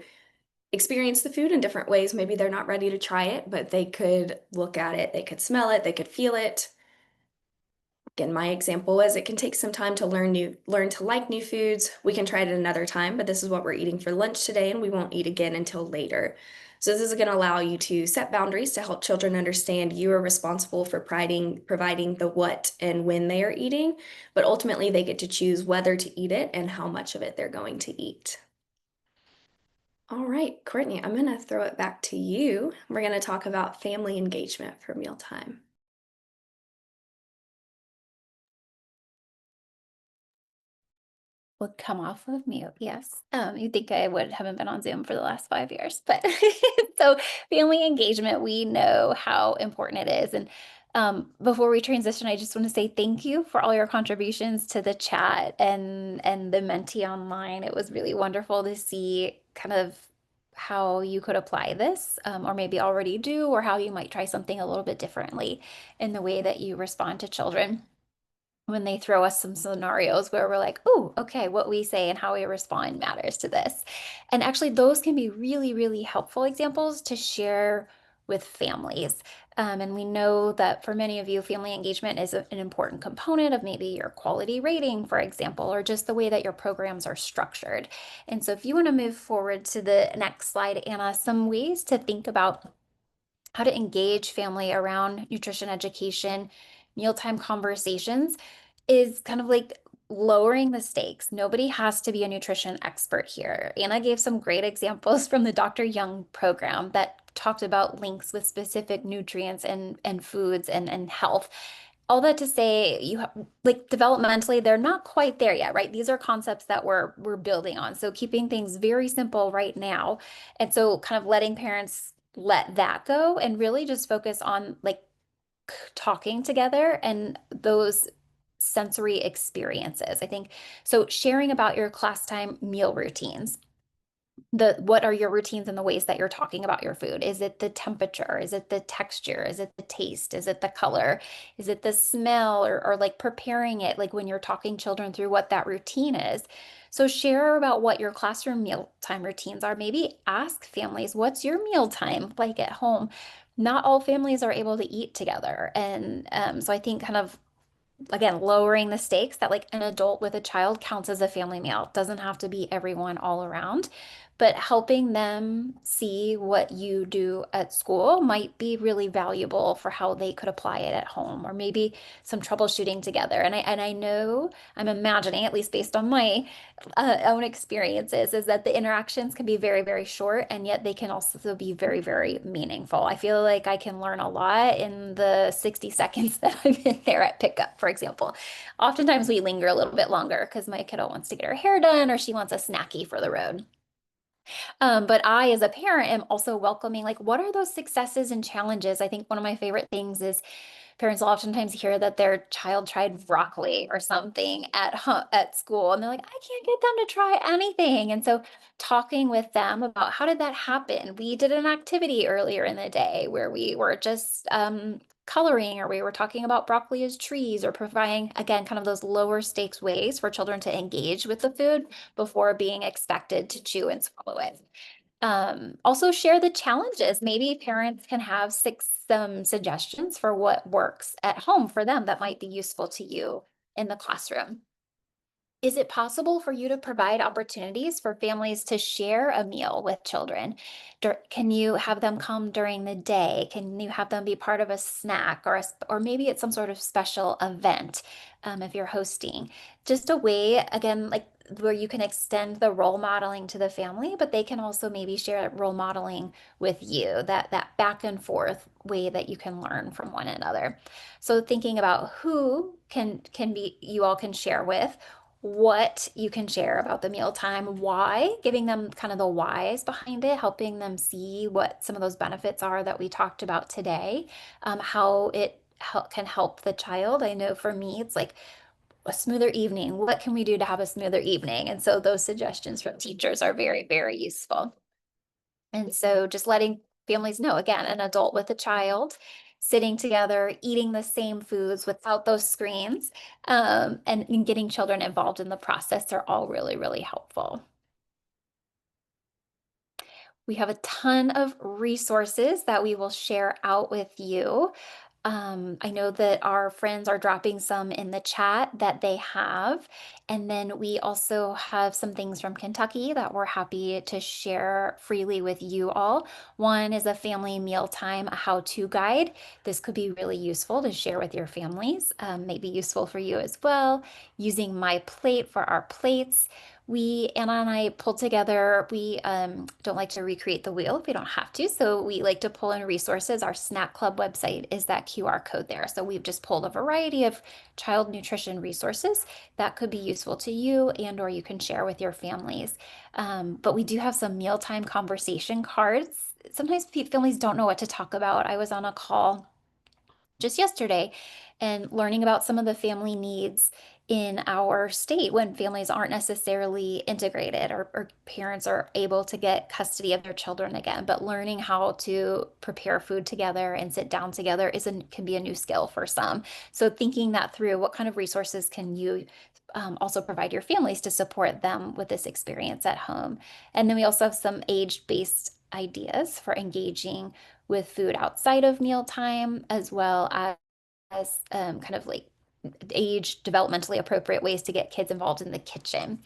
experience the food in different ways. Maybe they're not ready to try it, but they could look at it, they could smell it, they could feel it. Again, my example is it can take some time to learn to like new foods. We can try it at another time, but this is what we're eating for lunch today, and we won't eat again until later. So this is going to allow you to set boundaries to help children understand you are responsible for providing the what and when they are eating, but ultimately they get to choose whether to eat it and how much of it they're going to eat. All right, Courtney, I'm going to throw it back to you. We're going to talk about family engagement for mealtime. Would come off of mute, yes. You'd think I haven't been on Zoom for the last 5 years, but so family engagement, we know how important it is. And before we transition, I just want to say thank you for all your contributions to the chat and the Menti online. It was really wonderful to see kind of how you could apply this, or maybe already do, or how you might try something a little bit differently in the way that you respond to children when they throw us some scenarios where we're like, oh, okay, what we say and how we respond matters to this. And actually, those can be really, really helpful examples to share with families. And we know that for many of you, family engagement is an important component of maybe your quality rating, for example, or just the way that your programs are structured. And so if you want to move forward to the next slide, Anna, some ways to think about how to engage family around nutrition education, mealtime conversations is kind of like lowering the stakes. Nobody has to be a nutrition expert here. Anna gave some great examples from the Dr. Young program that talked about links with specific nutrients and foods and health. All that to say, you have like developmentally, they're not quite there yet, right? These are concepts that we're building on. So keeping things very simple right now. And so kind of letting parents let that go and really just focus on like talking together and those sensory experiences. I think so sharing about your class time meal routines. What are your routines and the ways that you're talking about your food? Is it the temperature? Is it the texture? Is it the taste? Is it the color? Is it the smell or like preparing it, like when you're talking children through what that routine is? So share about what your classroom mealtime routines are. Maybe ask families, what's your mealtime like at home? Not all families are able to eat together. And so I think kind of again, lowering the stakes that like an adult with a child counts as a family meal. It doesn't have to be everyone all around, but helping them see what you do at school might be really valuable for how they could apply it at home, or maybe some troubleshooting together. And I know I'm imagining, at least based on my own experiences, is that the interactions can be very, very short, and yet they can also be very, very meaningful. I feel like I can learn a lot in the 60 seconds that I've been there at pickup, for example. Oftentimes we linger a little bit longer because my kiddo wants to get her hair done or she wants a snacky for the road. But I, as a parent, am also welcoming, like, what are those successes and challenges? I think one of my favorite things is parents will oftentimes hear that their child tried broccoli or something at school, and they're like, I can't get them to try anything. And so talking with them about how did that happen? We did an activity earlier in the day where we were just coloring, or we were talking about broccoli as trees, or providing, again, kind of those lower stakes ways for children to engage with the food before being expected to chew and swallow it. Also share the challenges. Maybe parents can have some suggestions for what works at home for them that might be useful to you in the classroom. Is it possible for you to provide opportunities for families to share a meal with children? Can you have them come during the day? Can you have them be part of a snack, or maybe it's some sort of special event, if you're hosting? Just a way, again, like where you can extend the role modeling to the family, but they can also maybe share role modeling with you, that back and forth way that you can learn from one another. So thinking about who can be you all can share with, what you can share about the mealtime, why, giving them kind of the whys behind it, helping them see what some of those benefits are that we talked about today, how it can help the child. I know for me, it's like a smoother evening. What can we do to have a smoother evening? And so those suggestions from teachers are very, very useful. And so just letting families know, again, an adult with a child sitting together, eating the same foods without those screens, and getting children involved in the process are all really, really helpful. We have a ton of resources that we will share out with you. I know that our friends are dropping some in the chat that they have. And then we also have some things from Kentucky that we're happy to share freely with you all. One is a family mealtime how-to guide. This could be really useful to share with your families, maybe useful for you as well. Using My Plate for our plates. Anna and I pulled together, we don't like to recreate the wheel if we don't have to. So we like to pull in resources. Our Snack Club website is that QR code there. So we've just pulled a variety of child nutrition resources that could be useful to you and or you can share with your families. But we do have some mealtime conversation cards. Sometimes families don't know what to talk about. I was on a call just yesterday and learning about some of the family needs in our state when families aren't necessarily integrated or parents are able to get custody of their children again, but learning how to prepare food together and sit down together can be a new skill for some. So thinking that through, what kind of resources can you also provide your families to support them with this experience at home? And then we also have some age-based ideas for engaging with food outside of mealtime, as well as kind of like age developmentally appropriate ways to get kids involved in the kitchen.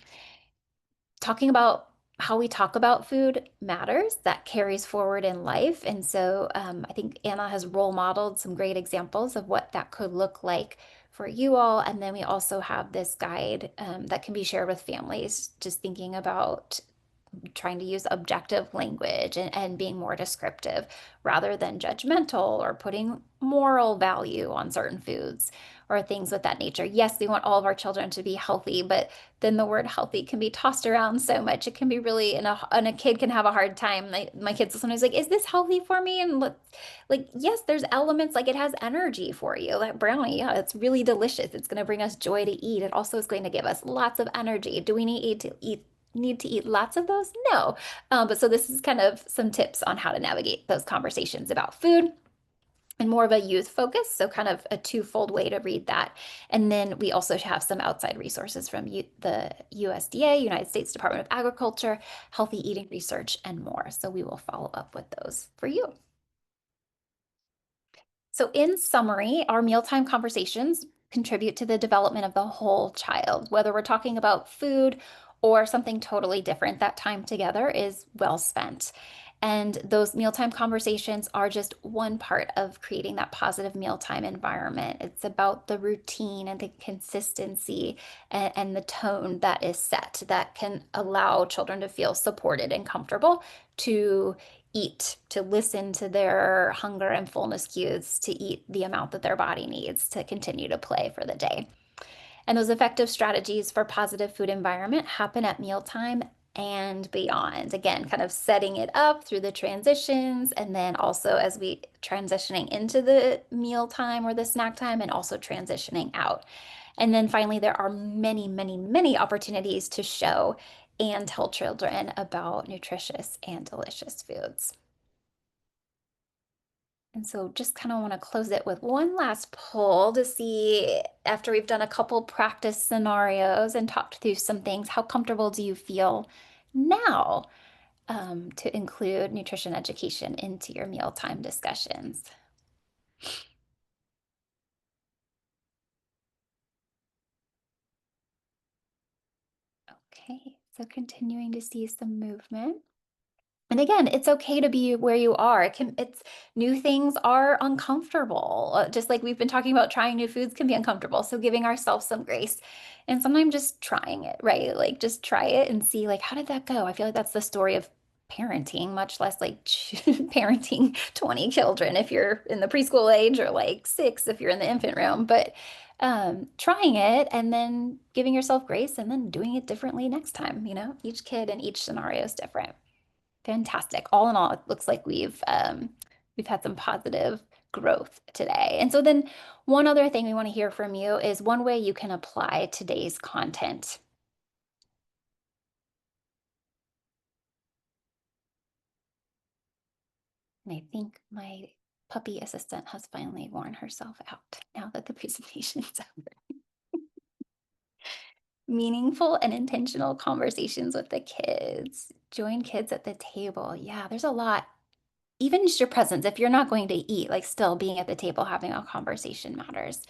Talking about how we talk about food matters. That carries forward in life. And so I think Anna has role modeled some great examples of what that could look like for you all. And then we also have this guide that can be shared with families, just thinking about trying to use objective language and being more descriptive rather than judgmental or putting moral value on certain foods or things with that nature. Yes, we want all of our children to be healthy, but then the word healthy can be tossed around so much. It can be really, and a kid can have a hard time. My kids are sometimes like, is this healthy for me? And like, yes, there's elements like it has energy for you. That brownie, yeah, it's really delicious. It's going to bring us joy to eat. It also is going to give us lots of energy. Do we need to eat lots of those? No. But so this is kind of some tips on how to navigate those conversations about food and more of a youth focus. So kind of a twofold way to read that. And then we also have some outside resources from the USDA, United States Department of Agriculture, healthy eating research, and more. So we will follow up with those for you. So in summary, our mealtime conversations contribute to the development of the whole child, whether we're talking about food or something totally different. That time together is well spent. And those mealtime conversations are just one part of creating that positive mealtime environment. It's about the routine and the consistency and the tone that is set that can allow children to feel supported and comfortable to eat, to listen to their hunger and fullness cues, to eat the amount that their body needs to continue to play for the day. And those effective strategies for positive food environment happen at mealtime and beyond. Again, kind of setting it up through the transitions, and then also as we transitioning into the mealtime or the snack time, and also transitioning out. And then finally, there are many, many, many opportunities to show and tell children about nutritious and delicious foods. And so just kind of want to close it with one last poll to see, after we've done a couple practice scenarios and talked through some things, how comfortable do you feel now to include nutrition education into your mealtime discussions? Okay, so continuing to see some movement. And again, it's okay to be where you are. It's new things are uncomfortable. Just like we've been talking about, trying new foods can be uncomfortable. So giving ourselves some grace and sometimes just trying it, right? Like just try it and see like, how did that go? I feel like that's the story of parenting, much less like parenting 20 children if you're in the preschool age, or like 6 if you're in the infant realm. But trying it and then giving yourself grace and then doing it differently next time. Each kid and each scenario is different. Fantastic. All in all, it looks like we've had some positive growth today. And so then one other thing we want to hear from you is one way you can apply today's content. And I think my puppy assistant has finally worn herself out now that the presentation's over. Meaningful and intentional conversations with the kids. Join kids at the table. Yeah, there's a lot even just your presence, if you're not going to eat, like still being at the table, having a conversation matters.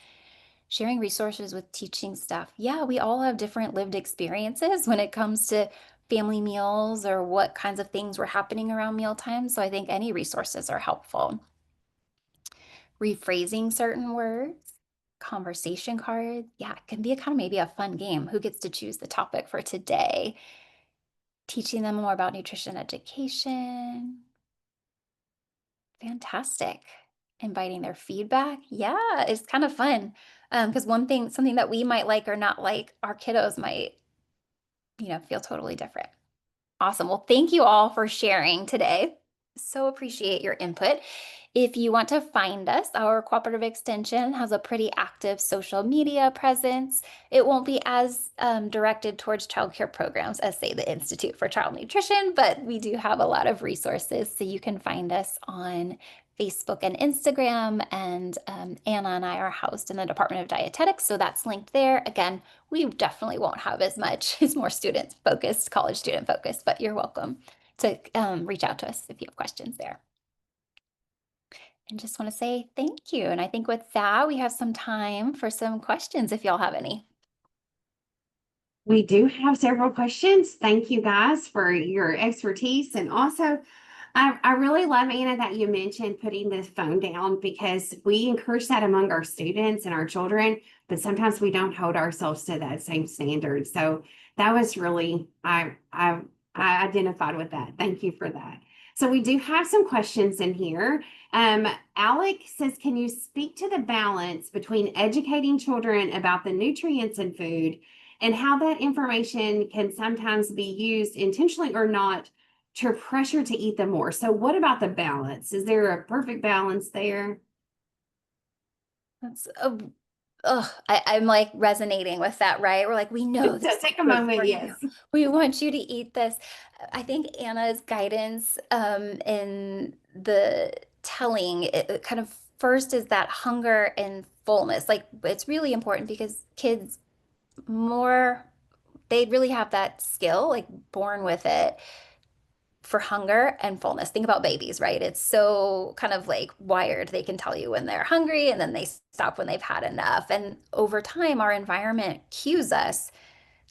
Sharing resources with teaching staff. Yeah, we all have different lived experiences when it comes to family meals or what kinds of things were happening around mealtime. So I think any resources are helpful. Rephrasing certain words, conversation cards. Yeah, it can be a kind of maybe a fun game. Who gets to choose the topic for today? Teaching them more about nutrition education. Fantastic. Inviting their feedback. Yeah, it's kind of fun. Because something that we might like or not like, our kiddos might, feel totally different. Awesome. Well, thank you all for sharing today. So appreciate your input. If you want to find us, our cooperative extension has a pretty active social media presence. It won't be as directed towards childcare programs as, say, the Institute for Child Nutrition, but we do have a lot of resources. So you can find us on Facebook and Instagram, and Anna and I are housed in the Department of Dietetics, so that's linked there. Again, we definitely won't have as much, it's more student focused, college student focused, but you're welcome to reach out to us if you have questions there. And just want to say thank you. And I think with that, we have some time for some questions if y'all have any. We do have several questions. Thank you guys for your expertise. And also, I really love, Anna, that you mentioned putting the phone down, because we encourage that among our students and our children, but sometimes we don't hold ourselves to that same standard. So that was really, I identified with that. Thank you for that. So we do have some questions in here. Alec says, can you speak to the balance between educating children about the nutrients in food and how that information can sometimes be used intentionally or not to pressure to eat them more? So what about the balance? Is there a perfect balance there? That's I'm like resonating with that, right? We're like, we know So this is take a good moment, for yes. you. We want you to eat this. I think Anna's guidance in the telling it kind of first is that hunger and fullness. Like it's really important because kids more they really have that skill, like born with it for hunger and fullness. Think about babies, right? It's so kind of like wired. They can tell you when they're hungry and then they stop when they've had enough. And over time, our environment cues us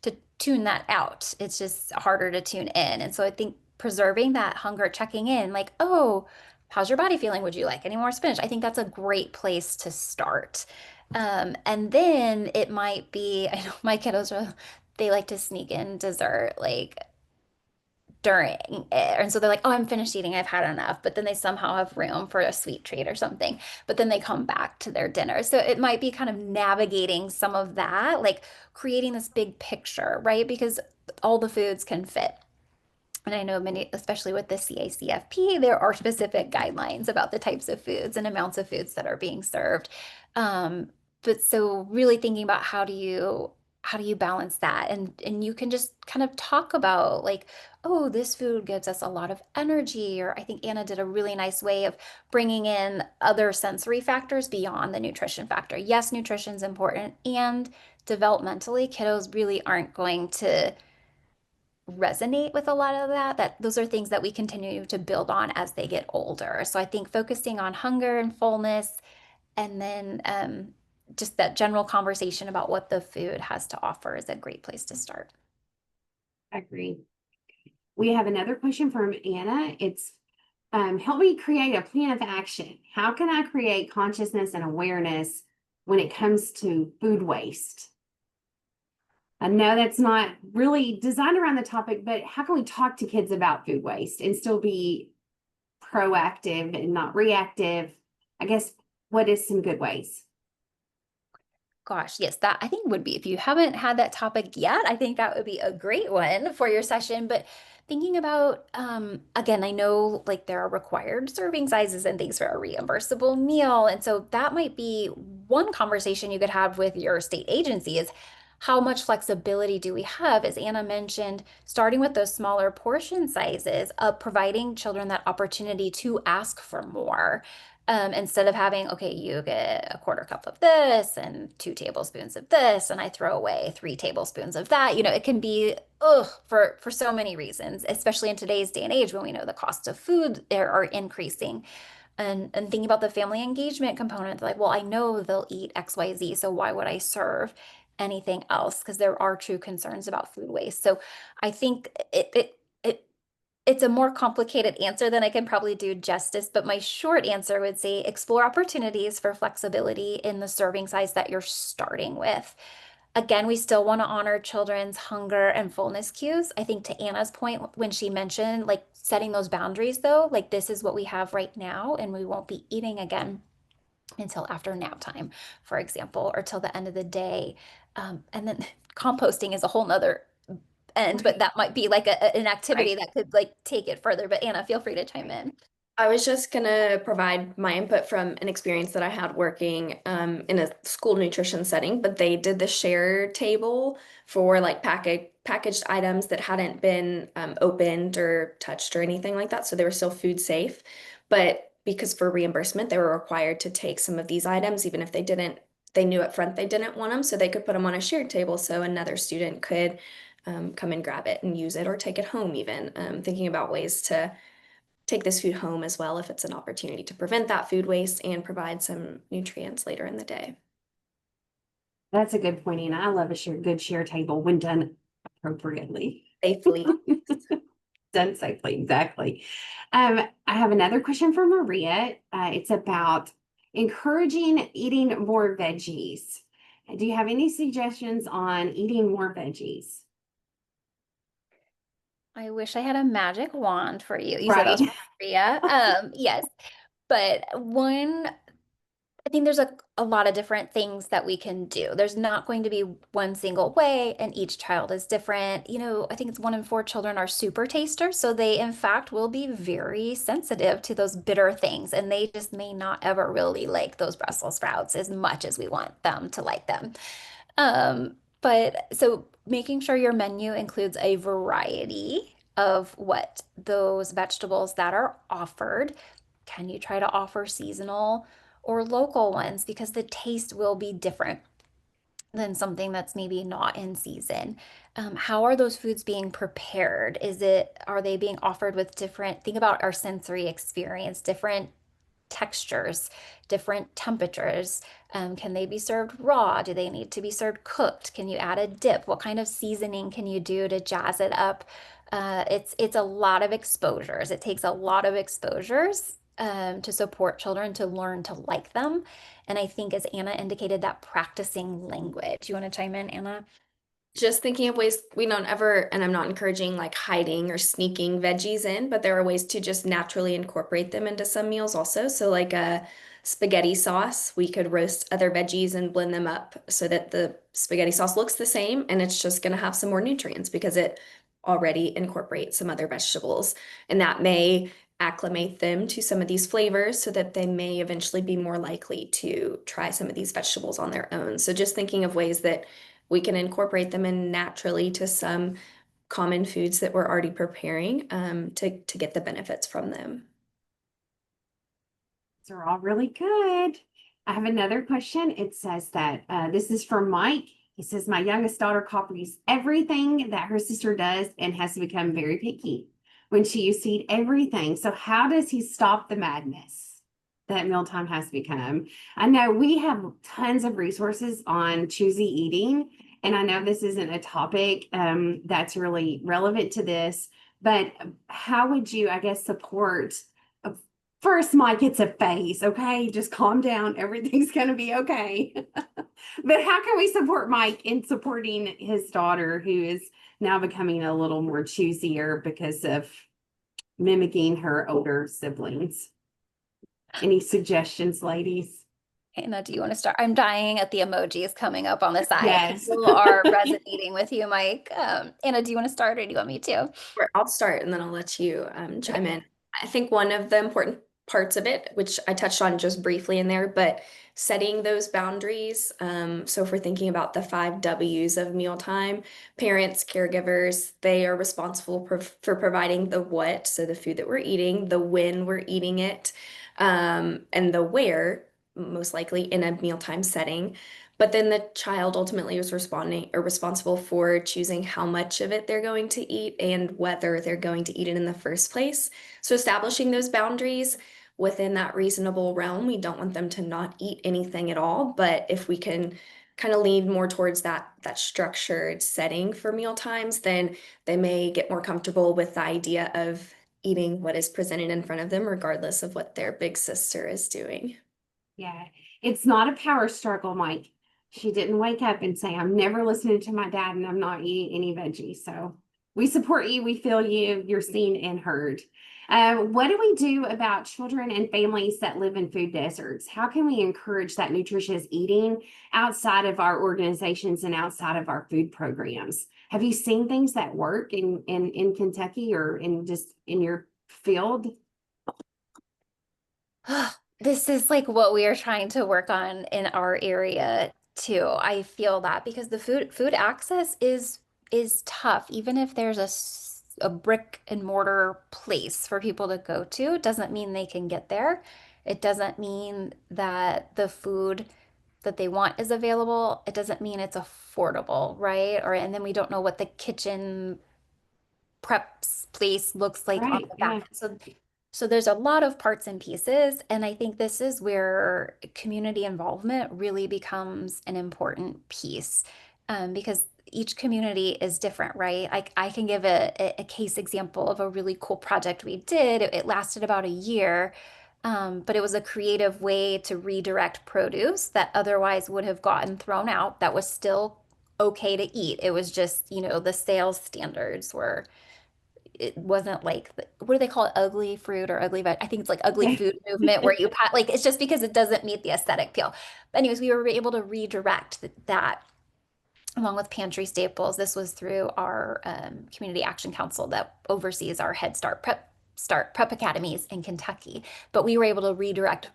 to tune that out. It's just harder to tune in. And so I think preserving that hunger, checking in, like, oh, how's your body feeling? Would you like any more spinach? I think that's a great place to start. And then it might be, I know my kiddos they like to sneak in dessert like during it. And so they're like, oh, I'm finished eating. I've had enough. But then they somehow have room for a sweet treat or something. But then they come back to their dinner. So it might be kind of navigating some of that, like creating this big picture, right? Because all the foods can fit. And I know many, especially with the CACFP, there are specific guidelines about the types of foods and amounts of foods that are being served. Um, but so really thinking about how do you balance that? And you can just kind of talk about like, oh, this food gives us a lot of energy. Or I think Anna did a really nice way of bringing in other sensory factors beyond the nutrition factor. Yes, nutrition's important, and developmentally, kiddos really aren't going to resonate with a lot of that those are things that we continue to build on as they get older. So I think focusing on hunger and fullness, and then just that general conversation about what the food has to offer is a great place to start. I agree. We have another question from Anna. It's help me create a plan of action. How can I create consciousness and awareness when it comes to food waste? I know that's not really designed around the topic, but how can we talk to kids about food waste and still be proactive and not reactive? I guess, what is some good ways? Gosh, yes, that I think would be, if you haven't had that topic yet, I think that would be a great one for your session. But thinking about, again, I know like there are required serving sizes and things for a reimbursable meal. And so that might be one conversation you could have with your state agency is how much flexibility do we have? As Anna mentioned, starting with those smaller portion sizes of providing children that opportunity to ask for more. Instead of having, okay, you get a quarter cup of this and 2 tablespoons of this, and I throw away 3 tablespoons of that. It can be ugh for so many reasons, especially in today's day and age when we know the cost of food there are increasing. And thinking about the family engagement component, like, well, I know they'll eat XYZ, so why would I serve anything else? Because there are true concerns about food waste. So I think it's a more complicated answer than I can probably do justice, but my short answer would say explore opportunities for flexibility in the serving size that you're starting with. Again, we still want to honor children's hunger and fullness cues. I think to Anna's point, when she mentioned like setting those boundaries, though, like this is what we have right now, and we won't be eating again until after nap time, for example, or till the end of the day. And then composting is a whole nother end, but that might be like an activity Right. that could like take it further. But Anna, feel free to chime in. I was just gonna provide my input from an experience that I had working in a school nutrition setting, but they did the share table for like packaged items that hadn't been opened or touched or anything like that, so they were still food safe. But because for reimbursement, they were required to take some of these items, even if they knew up front they didn't want them, so they could put them on a shared table so another student could come and grab it and use it or take it home even. Thinking about ways to take this food home as well if it's an opportunity to prevent that food waste and provide some nutrients later in the day. That's a good point, Anna. I love a good share table when done appropriately. Safely. Done safely, exactly. I have another question for Maria. It's about encouraging eating more veggies. Do you have any suggestions on eating more veggies? I wish I had a magic wand for you. You said that was Right. for Maria. Yes. But I think there's a lot of different things that we can do. There's not going to be one single way, and each child is different. I think it's 1 in 4 children are super tasters, so they, in fact, will be very sensitive to those bitter things, and they just may not ever really like those Brussels sprouts as much as we want them to like them. But so making sure your menu includes a variety of what those vegetables that are offered. Can you try to offer seasonal or local ones because the taste will be different than something that's maybe not in season? How are those foods being prepared? Are they being offered with think about our sensory experience, different textures, different temperatures. Can they be served raw? Do they need to be served cooked? Can you add a dip? What kind of seasoning can you do to jazz it up? It's a lot of exposures. It takes a lot of exposures to support children to learn to like them. And I think, as Anna indicated, that practicing language. You want to chime in, Anna? Just thinking of ways we don't ever, and I'm not encouraging like hiding or sneaking veggies in, but there are ways to just naturally incorporate them into some meals also. So like a spaghetti sauce, we could roast other veggies and blend them up so that the spaghetti sauce looks the same and it's just going to have some more nutrients because it already incorporates some other vegetables. And that may acclimate them to some of these flavors so that they may eventually be more likely to try some of these vegetables on their own. So just thinking of ways that we can incorporate them in naturally to some common foods that we're already preparing to get the benefits from them. These are all really good. I have another question. It says that this is from Mike. He says, my youngest daughter copies everything that her sister does and has become very picky when she used to eat everything. So how does he stop the madness that mealtime has become? I know we have tons of resources on choosy eating, and I know this isn't a topic that's really relevant to this, but how would you, I guess, support? First, Mike, it's a phase, okay? Just calm down. Everything's going to be okay. But how can we support Mike in supporting his daughter, who is now becoming a little more choosier because of mimicking her older siblings? Any suggestions, ladies? Anna, do you want to start? I'm dying at the emojis coming up on the side. Yes. People are resonating with you, Mike. Anna, do you want to start or do you want me to? Sure, I'll start and then I'll let you chime in. I think one of the important parts of it, which I touched on just briefly in there, but setting those boundaries. So if we're thinking about the 5 Ws of mealtime, parents, caregivers, they are responsible for providing the what, so the food that we're eating, the when we're eating it, and the where, most likely in a mealtime setting. But then the child ultimately was responding or responsible for choosing how much of it they're going to eat and whether they're going to eat it in the first place. So establishing those boundaries within that reasonable realm, we don't want them to not eat anything at all. But if we can kind of lean more towards that structured setting for meal times, then they may get more comfortable with the idea of eating what is presented in front of them, regardless of what their big sister is doing. Yeah, it's not a power struggle, Mike. She didn't wake up and say, I'm never listening to my dad and I'm not eating any veggies. So we support you. We feel you. You're seen and heard. What do we do about children and families that live in food deserts? How can we encourage that nutritious eating outside of our organizations and outside of our food programs? Have you seen things that work in Kentucky or in just in your field? This is like what we are trying to work on in our area too. I feel that because the food access is tough, even if there's a brick and mortar place for people to go to, it doesn't mean they can get there. It doesn't mean that the food that they want is available. It doesn't mean it's affordable, right? Or and then we don't know what the kitchen preps place looks like on Right. the Yeah. back. So there's a lot of parts and pieces, and I think this is where community involvement really becomes an important piece, because each community is different, right? I can give a case example of a really cool project we did. It lasted about a year, but it was a creative way to redirect produce that otherwise would have gotten thrown out that was still okay to eat. It was just, the sales standards were it wasn't like what do they call it, ugly fruit or ugly veg? I think it's like ugly Yeah. food movement where like it's just because it doesn't meet the aesthetic appeal. But anyways, we were able to redirect that along with pantry staples. This was through our community action council that oversees our Head Start prep academies in Kentucky. But we were able to redirect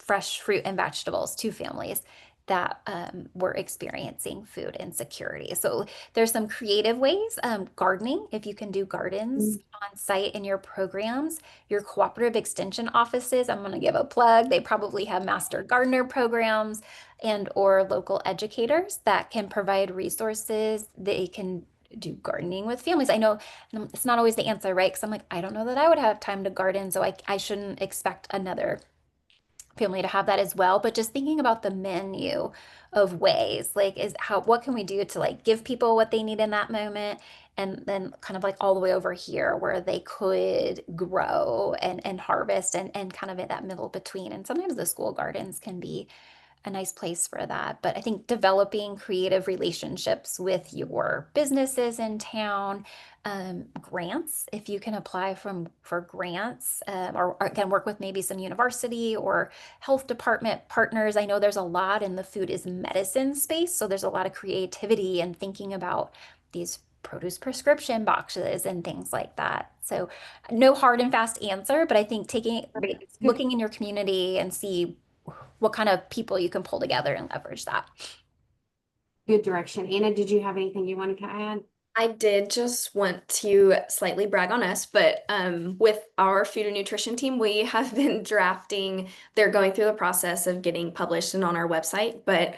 fresh fruit and vegetables to families that were experiencing food insecurity. So there's some creative ways. Gardening, if you can do gardens on site in your programs, your cooperative extension offices, I'm going to give a plug. They probably have master gardener programs and or local educators that can provide resources. They can do gardening with families. I know it's not always the answer, right? Because I'm like, I don't know that I would have time to garden, so I shouldn't expect another family to have that as well. But just thinking about the menu of ways, like what can we do to like give people what they need in that moment? And then kind of like all the way over here where they could grow and harvest and kind of in that middle between. And sometimes the school gardens can be a nice place for that. But I think developing creative relationships with your businesses in town, grants, if you can apply for grants, or can work with maybe some university or health department partners. I know there's a lot in the food is medicine space, so there's a lot of creativity and thinking about these produce prescription boxes and things like that. So no hard and fast answer, but I think Right. It's good. looking in your community and see what kind of people you can pull together and leverage that. Good direction. Anna, did you have anything you wanted to add? I did just want to slightly brag on us, but with our food and nutrition team, we have been drafting, they're going through the process of getting published and on our website, but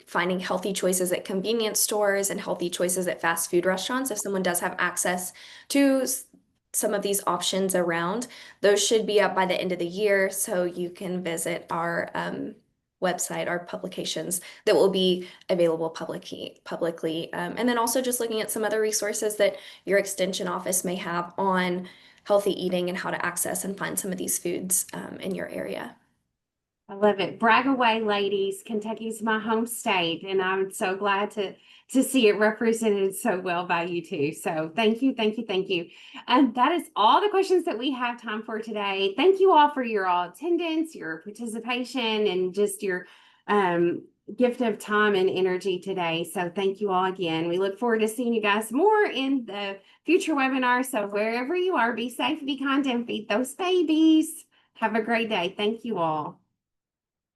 finding healthy choices at convenience stores and healthy choices at fast food restaurants. If someone does have access to some of these options around, those should be up by the end of the year. So you can visit our website, our publications that will be available publicly. And then also just looking at some other resources that your extension office may have on healthy eating and how to access and find some of these foods in your area. I love it. Brag away, ladies. Kentucky's my home state, and I'm so glad to see it represented so well by you two. So thank you, thank you, thank you. And that is all the questions that we have time for today. Thank you all for your all attendance, your participation, and just your gift of time and energy today. So thank you all again. We look forward to seeing you guys more in the future webinars. So wherever you are, be safe, be kind, and feed those babies. Have a great day. Thank you all.